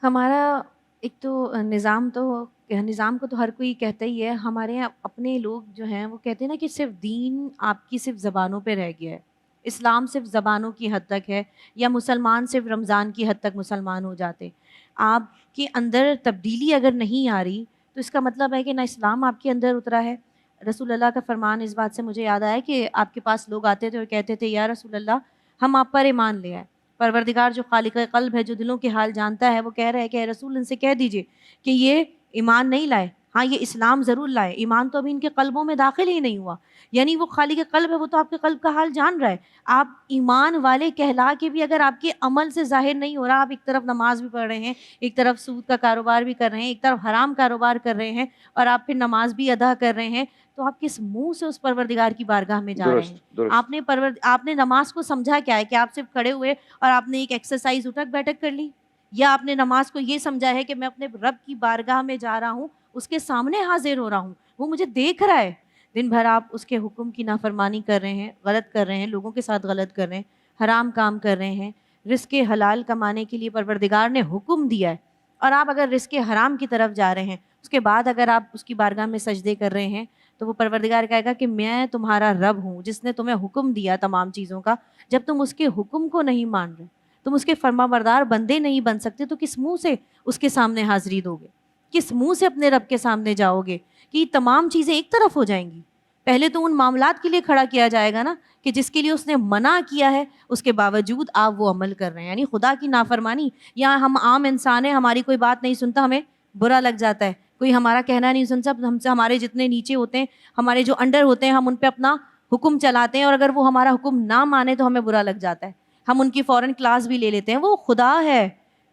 ہمارا ایک تو نظام کو تو ہر کوئی کہتا ہی ہے. ہمارے یہاں اپنے لوگ جو ہیں وہ کہتے ہیں نا کہ صرف دین آپ کی صرف زبانوں پہ رہ گیا ہے، اسلام صرف زبانوں کی حد تک ہے، یا مسلمان صرف رمضان کی حد تک مسلمان ہو جاتے. آپ کے اندر تبدیلی اگر نہیں آ رہی تو اس کا مطلب ہے کہ نہ اسلام آپ کے اندر اترا ہے. رسول اللہ کا فرمان اس بات سے مجھے یاد آیا کہ آپ کے پاس لوگ آتے تھے اور کہتے تھے یا رسول اللہ ہم آپ پر ایمان لے آئے. پروردگار جو خالق قلب ہے، جو دلوں کے حال جانتا ہے، وہ کہہ رہا ہے کہ اے رسول ان سے کہہ دیجئے کہ یہ ایمان نہیں لائے، ہاں یہ اسلام ضرور لائے، ایمان تو ابھی ان کے قلبوں میں داخل ہی نہیں ہوا. یعنی وہ خالق قلب ہے، وہ تو آپ کے قلب کا حال جان رہا ہے. آپ ایمان والے کہلا کے بھی اگر آپ کے عمل سے ظاہر نہیں ہو رہا، آپ ایک طرف نماز بھی پڑھ رہے ہیں، ایک طرف سود کا کاروبار بھی کر رہے ہیں، ایک طرف حرام کاروبار کر رہے ہیں، اور آپ پھر نماز بھی ادا کر رہے ہیں، تو آپ کس منہ سے اس پروردگار کی بارگاہ میں جا رہے ہیں؟ درست. آپ نے نماز کو سمجھا کیا ہے کہ آپ صرف کھڑے ہوئے اور آپ نے ایک ایکسرسائز اٹھک بیٹھک کر لی، یا آپ نے نماز کو یہ سمجھا ہے کہ میں اپنے رب کی بارگاہ میں جا رہا ہوں، اس کے سامنے حاضر ہو رہا ہوں، وہ مجھے دیکھ رہا ہے. دن بھر آپ اس کے حکم کی نافرمانی کر رہے ہیں، غلط کر رہے ہیں، لوگوں کے ساتھ غلط کر رہے ہیں، حرام کام کر رہے ہیں. رزق حلال کمانے کے لیے پروردگار نے حکم دیا ہے، اور آپ اگر رزق حرام کی طرف جا رہے ہیں، اس کے بعد اگر آپ اس کی بارگاہ میں سجدے کر رہے ہیں، تو وہ پروردگار کہے گا کہ میں تمہارا رب ہوں جس نے تمہیں حکم دیا تمام چیزوں کا. جب تم اس کے حکم کو نہیں مان رہے، تم اس کے فرما بردار بندے نہیں بن سکتے، تو کس منہ سے اس کے سامنے حاضری دو گے؟ کس منہ سے اپنے رب کے سامنے جاؤ گے کہ یہ تمام چیزیں ایک طرف ہو جائیں گی؟ پہلے تو ان معاملات کے لیے کھڑا کیا جائے گا نا کہ جس کے لیے اس نے منع کیا ہے، اس کے باوجود آپ وہ عمل کر رہے ہیں. یعنی خدا کی نافرمانی. یا ہم عام انسان ہیں، ہماری کوئی بات نہیں سنتا، ہمیں برا لگ جاتا ہے، کوئی ہمارا کہنا نہیں سنتا، ہم سے ہمارے جتنے نیچے ہوتے ہیں، ہمارے جو انڈر ہوتے ہیں، ہم ان پہ اپنا حکم چلاتے ہیں، اور اگر وہ ہمارا حکم نہ مانے تو ہمیں برا لگ جاتا ہے، ہم ان کی فوراً کلاس بھی لے لیتے ہیں. وہ خدا ہے،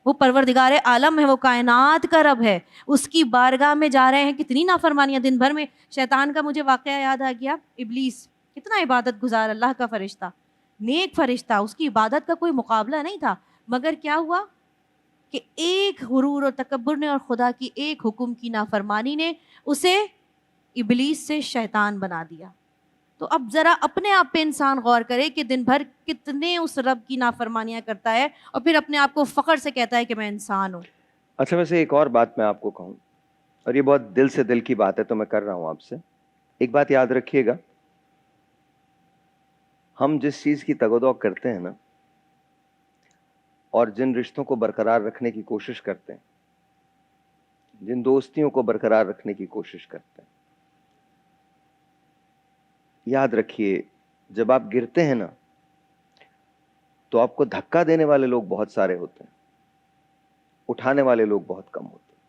وہ پروردگار عالم ہے، وہ کائنات کا رب ہے، اس کی بارگاہ میں جا رہے ہیں. کتنی نافرمانیاں دن بھر میں. شیطان کا مجھے واقعہ یاد آ گیا. ابلیس کتنا عبادت گزار اللہ کا فرشتہ، نیک فرشتہ، اس کی عبادت کا کوئی مقابلہ نہیں تھا، مگر کیا ہوا کہ ایک غرور اور تکبر نے اور خدا کی ایک حکم کی نافرمانی نے اسے ابلیس سے شیطان بنا دیا. تو اب ذرا اپنے آپ پہ انسان غور کرے کہ دن بھر کتنے اس رب کی نافرمانیاں کرتا ہے، اور پھر اپنے آپ کو فخر سے کہتا ہے کہ میں انسان ہوں. اچھا، ویسے ایک اور بات میں آپ کو کہوں، اور یہ بہت دل سے دل کی بات ہے تو میں کر رہا ہوں آپ سے. ایک بات یاد رکھیے گا، ہم جس چیز کی تگ و دو کرتے ہیں نا، اور جن رشتوں کو برقرار رکھنے کی کوشش کرتے ہیں، جن دوستیوں کو برقرار رکھنے کی کوشش کرتے ہیں، یاد رکھیے جب آپ گرتے ہیں نا تو آپ کو دھکا دینے والے لوگ بہت سارے ہوتے ہیں، اٹھانے والے لوگ بہت کم ہوتے ہیں.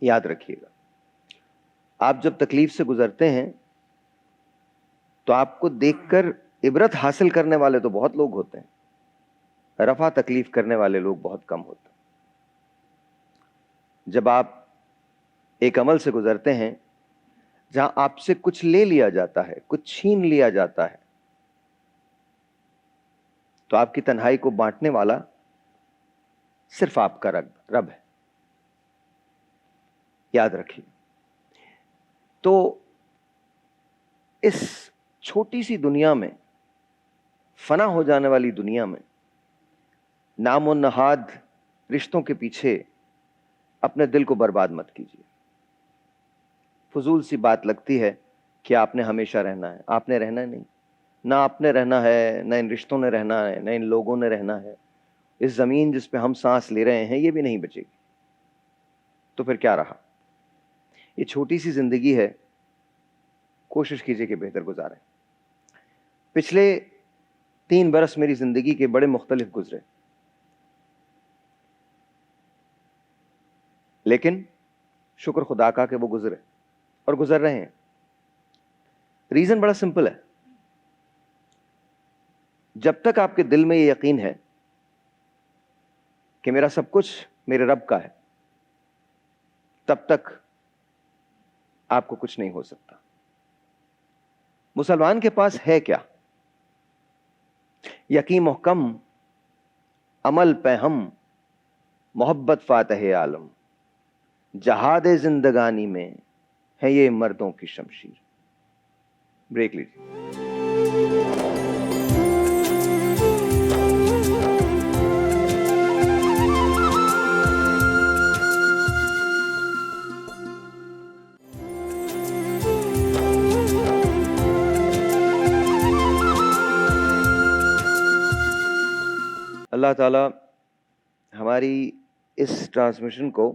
یاد رکھیے گا، آپ جب تکلیف سے گزرتے ہیں تو آپ کو دیکھ کر عبرت حاصل کرنے والے تو بہت لوگ ہوتے ہیں، رفع تکلیف کرنے والے لوگ بہت کم ہوتے ہیں. جب آپ ایک عمل سے گزرتے ہیں جہاں آپ سے کچھ لے لیا جاتا ہے، کچھ چھین لیا جاتا ہے، تو آپ کی تنہائی کو بانٹنے والا صرف آپ کا رب ہے. یاد رکھیے. تو اس چھوٹی سی دنیا میں، فنا ہو جانے والی دنیا میں، نام و نہاد رشتوں کے پیچھے اپنے دل کو برباد مت کیجیے. فضول سی بات لگتی ہے کہ آپ نے ہمیشہ رہنا ہے. آپ نے رہنا نہیں. نہ آپ نے رہنا ہے، نہ ان رشتوں نے رہنا ہے، نہ ان لوگوں نے رہنا ہے. اس زمین جس پہ ہم سانس لے رہے ہیں یہ بھی نہیں بچے گی. تو پھر کیا رہا؟ یہ چھوٹی سی زندگی ہے، کوشش کیجئے کہ بہتر گزاریں. پچھلے 3 برس میری زندگی کے بڑے مختلف گزرے، لیکن شکر خدا کا کہ وہ گزرے اور گزر رہے ہیں. ریزن بڑا سمپل ہے. جب تک آپ کے دل میں یہ یقین ہے کہ میرا سب کچھ میرے رب کا ہے، تب تک آپ کو کچھ نہیں ہو سکتا. مسلمان کے پاس ہے کیا؟ یقین محکم، عمل پہ ہم، محبت فاتح عالم. جہاد زندگانی میں ہے یہ مردوں کی شمشیر. بریک لیجیے. اللہ تعالی ہماری اس ٹرانسمیشن کو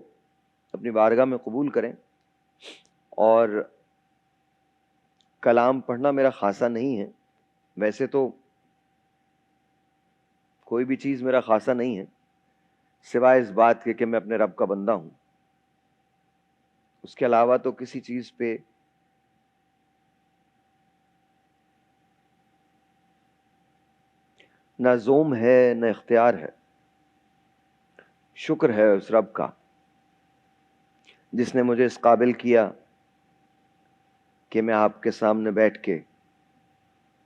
اپنی بارگاہ میں قبول کریں. اور کلام پڑھنا میرا خاصا نہیں ہے، ویسے تو کوئی بھی چیز میرا خاصا نہیں ہے سوائے اس بات کے کہ میں اپنے رب کا بندہ ہوں. اس کے علاوہ تو کسی چیز پہ نہ زوم ہے نہ اختیار ہے. شکر ہے اس رب کا جس نے مجھے اس قابل کیا کہ میں آپ کے سامنے بیٹھ کے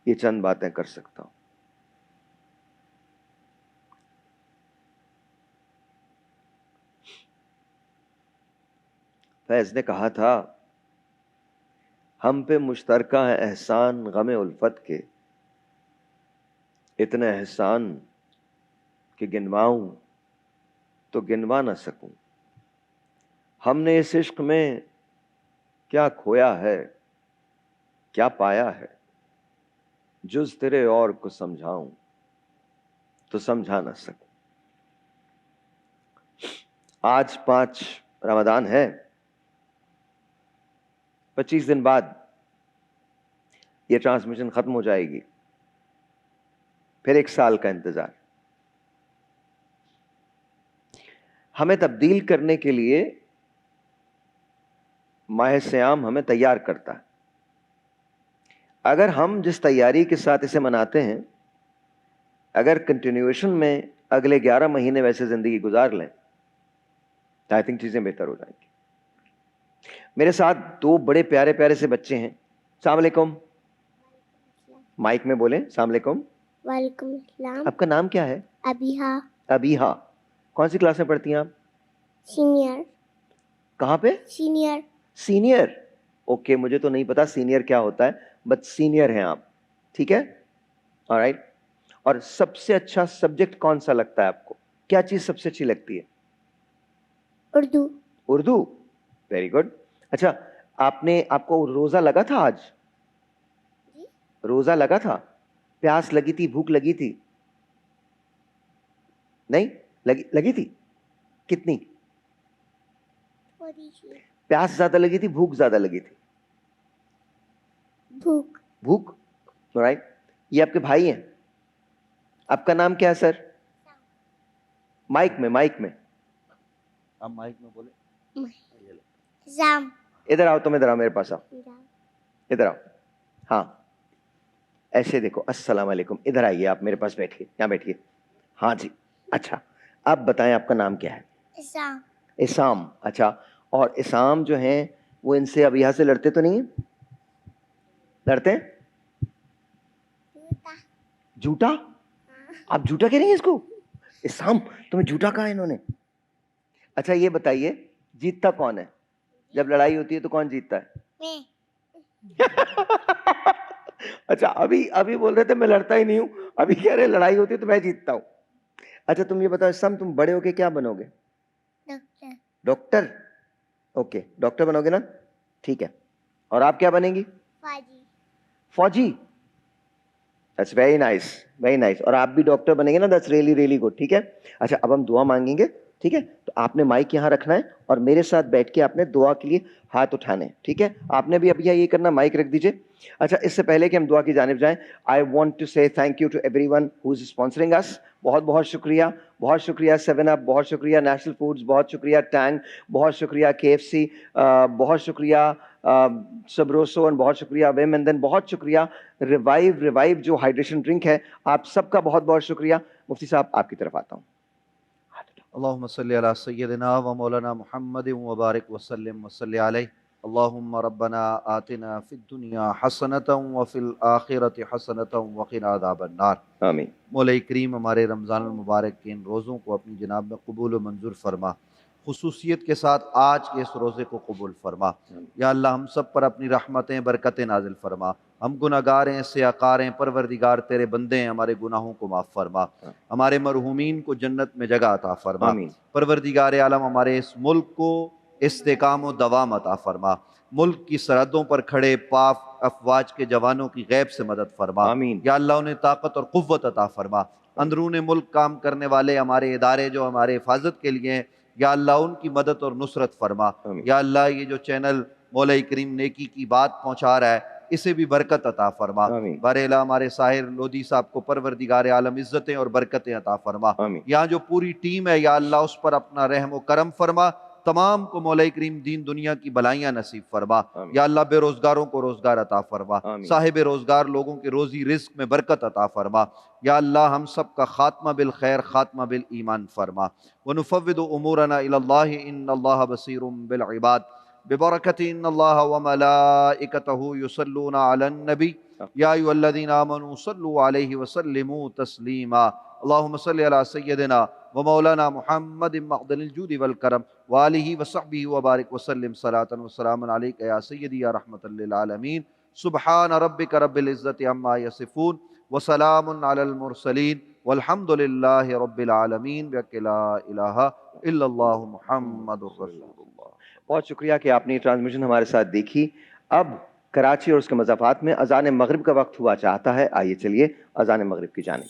یہ چند باتیں کر سکتا ہوں. فیض نے کہا تھا، ہم پہ مشترکہ ہے احسان غم الفت کے، اتنے احسان کہ گنواؤں تو گنوا نہ سکوں. ہم نے اس عشق میں کیا کھویا ہے، کیا پایا ہے، جز تیرے اور کو سمجھاؤں تو سمجھا نہ سکوں. آج 5 رمضان ہے. 25 دن بعد یہ ٹرانسمیشن ختم ہو جائے گی. پھر 1 سال کا انتظار. ہمیں تبدیل کرنے کے لیے ماہ صیام ہمیں تیار کرتا ہے. اگر ہم جس تیاری کے ساتھ اسے مناتے ہیں، اگر کنٹینیویشن میں اگلے 11 مہینے ویسے زندگی گزار لیں تو آئی تھنک چیزیں بہتر ہو جائیں گی. میرے ساتھ 2 بڑے پیارے پیارے سے بچے ہیں. السلام علیکم. مائک میں بولیں. السلام علیکم. وعلیکم السلام. آپ کا نام کیا ہے؟ ابیہا. ابیہا. کون سی کلاس میں پڑھتی ہیں آپ؟ سینئر. کہاں پہ؟ سینئر. سینئر. اوکے، مجھے تو نہیں پتا سینئر کیا ہوتا ہے، بٹ سینئر ہیں آپ. ٹھیک ہے، آلرائٹ. اور سب سے اچھا سبجیکٹ کون سا لگتا ہے آپ کو؟ کیا چیز سب سے اچھی لگتی ہے؟ اردو. اردو. Very good. اچھا، آپ کو روزہ لگا تھا آج؟ روزہ لگا تھا؟ پیاس لگی تھی، بھوک لگی تھی؟ نہیں لگی تھی؟ کتنی؟ پیاس زیادہ لگی تھی، بھوک زیادہ لگی تھی؟ بھوک. بھوک. رائٹ. یہ آپ کے بھائی ہیں. آپ کا نام کیا ہے سر؟ مائک میں آپ مائک میں بولے. زام. ادھر آؤ، تم ادھر آؤ، میرے پاس آؤ. ادھر آؤ. ہاں، ایسے دیکھو. السلام علیکم. ادھر آئیے, آپ میرے پاس بیٹھیے, یہاں بیٹھیے. ہاں جی, اچھا آپ بتائیں آپ کا نام کیا ہے؟ اسام. اسام. اچھا, اور اسام جو ہیں وہ ان سے اب یہاں سے لڑتے تو نہیں ہیں؟ لڑتے ہیں؟ جھوٹا؟ آپ جھوٹا کہہ رہی ہیں اس کو؟ اسام تمہیں جھوٹا کہا انہوں نے. اچھا یہ بتائیے جیتتا کون ہے جب لڑائی ہوتی ہے؟ تو کون جیتتا ہے؟ میں. اچھا ابھی بول رہے تھے میں لڑتا ہی نہیں ہوں, ابھی کہہ رہے لڑائی ہوتی ہے تو میں جیتتا ہوں. اچھا تم یہ بتاؤ اسام, تم بڑے ہو کے کیا بنو گے؟ ڈاکٹر. ڈاکٹر. اوکے ڈاکٹر بنو گے نا, ٹھیک ہے. اور آپ کیا بنیں گی؟ فاجی. فوجی. That's very nice, very nice. اور آپ بھی ڈاکٹر بنیں گے نا, that's really really good. ٹھیک ہے. اچھا اب ہم دعا مانگیں گے, ٹھیک ہے. تو آپ نے مائک یہاں رکھنا ہے اور میرے ساتھ بیٹھ کے آپ نے دعا کے لیے ہاتھ اٹھانے ہیں, ٹھیک ہے. آپ نے بھی ابھی یہ کرنا, مائک رکھ دیجئے. اچھا اس سے پہلے کہ ہم دعا کی جانب جائیں, I want to say thank you to everyone who is sponsoring us. بہت بہت شکریہ, بہت شکریہ 7up, بہت شکریہ نیشنل فوڈز, بہت شکریہ ٹینگ, بہت شکریہ KFC, بہت شکریہ سبروسو, اور بہت شکریہ ویم, اینڈ دین بہت شکریہ ریوائیو جو ہائیڈریشن ڈرنک ہے. آپ سب کا بہت بہت شکریہ. مفتی صاحب آپ کی طرف آتا ہوں. اللہم صلی علی سیدنا و مولانا محمد وبارک وسلم وصلی علیہ. اللہم ربنا آتنا فی الدنیا حسنتا وفی الآخرۃ حسنتا وقنا عذاب النار. آمین. مولا کریم ہمارے رمضان المبارک کے ان روزوں کو اپنی جناب میں قبول و منظور فرما, خصوصیت کے ساتھ آج کے اس روزے کو قبول فرما. یا اللہ ہم سب پر اپنی رحمتیں برکتیں نازل فرما. ہم گناہگار ہیں, سیاکار ہیں, پروردگار تیرے بندے ہیں, ہمارے گناہوں کو معاف فرما. ہمارے مرحومین کو جنت میں جگہ عطا فرما. پروردگار عالم ہمارے اس ملک کو استحکام و دوام عطا فرما. ملک کی سرحدوں پر کھڑے پاک افواج کے جوانوں کی غیب سے مدد فرما. یا اللہ انہیں طاقت اور قوت عطا فرما. اندرون ملک کام کرنے والے ہمارے ادارے جو ہمارے حفاظت کے لیے ہیں, یا اللہ ان کی مدد اور نصرت فرما. یا اللہ یہ جو چینل مولا کریم نیکی کی بات پہنچا رہا ہے اسے بھی برکت عطا فرما. بارہلا ہمارے ساحر لودھی صاحب کو پروردگار عالم عزتیں اور برکتیں عطا فرما. یہاں جو پوری ٹیم ہے یا اللہ اس پر اپنا رحم و کرم فرما. تمام کو مولا کریم دین دنیا کی بلائیاں نصیب فرما. یا اللہ بے روزگاروں کو روزگار عطا فرما. صاحب روزگار لوگوں کے روزی رزق میں برکت عطا فرما. یا اللہ ہم سب کا خاتمہ بالخیر, خاتمہ بالایمان فرما. ونفوض امورنا الی اللہ ان اللہ بصیر بالعباد ببرکت ان اللہ وملائکتہ یصلون علی النبی یا ایھا الذین آمنوا صلوا علیہ وسلموا تسلیما. اللہم صلی علی سیدنا ومولانا محمد معدن الجود والکرم وآلہ وصحبہ وبارک وسلم صلاۃ وسلاما علیک یا سیدی یا رحمۃ للعالمین. سبحان ربک رب العزۃ عما یصفون وسلام علی المرسلین والحمد للہ رب العالمین بحق لا الہ الا اللہ محمد رسول اللہ. بہت شکریہ کہ آپ نے یہ ٹرانسمیشن ہمارے ساتھ دیکھی. اب کراچی اور اس کے مضافات میں اذان مغرب کا وقت ہوا چاہتا ہے. آئیے چلیے اذان مغرب کی جانب.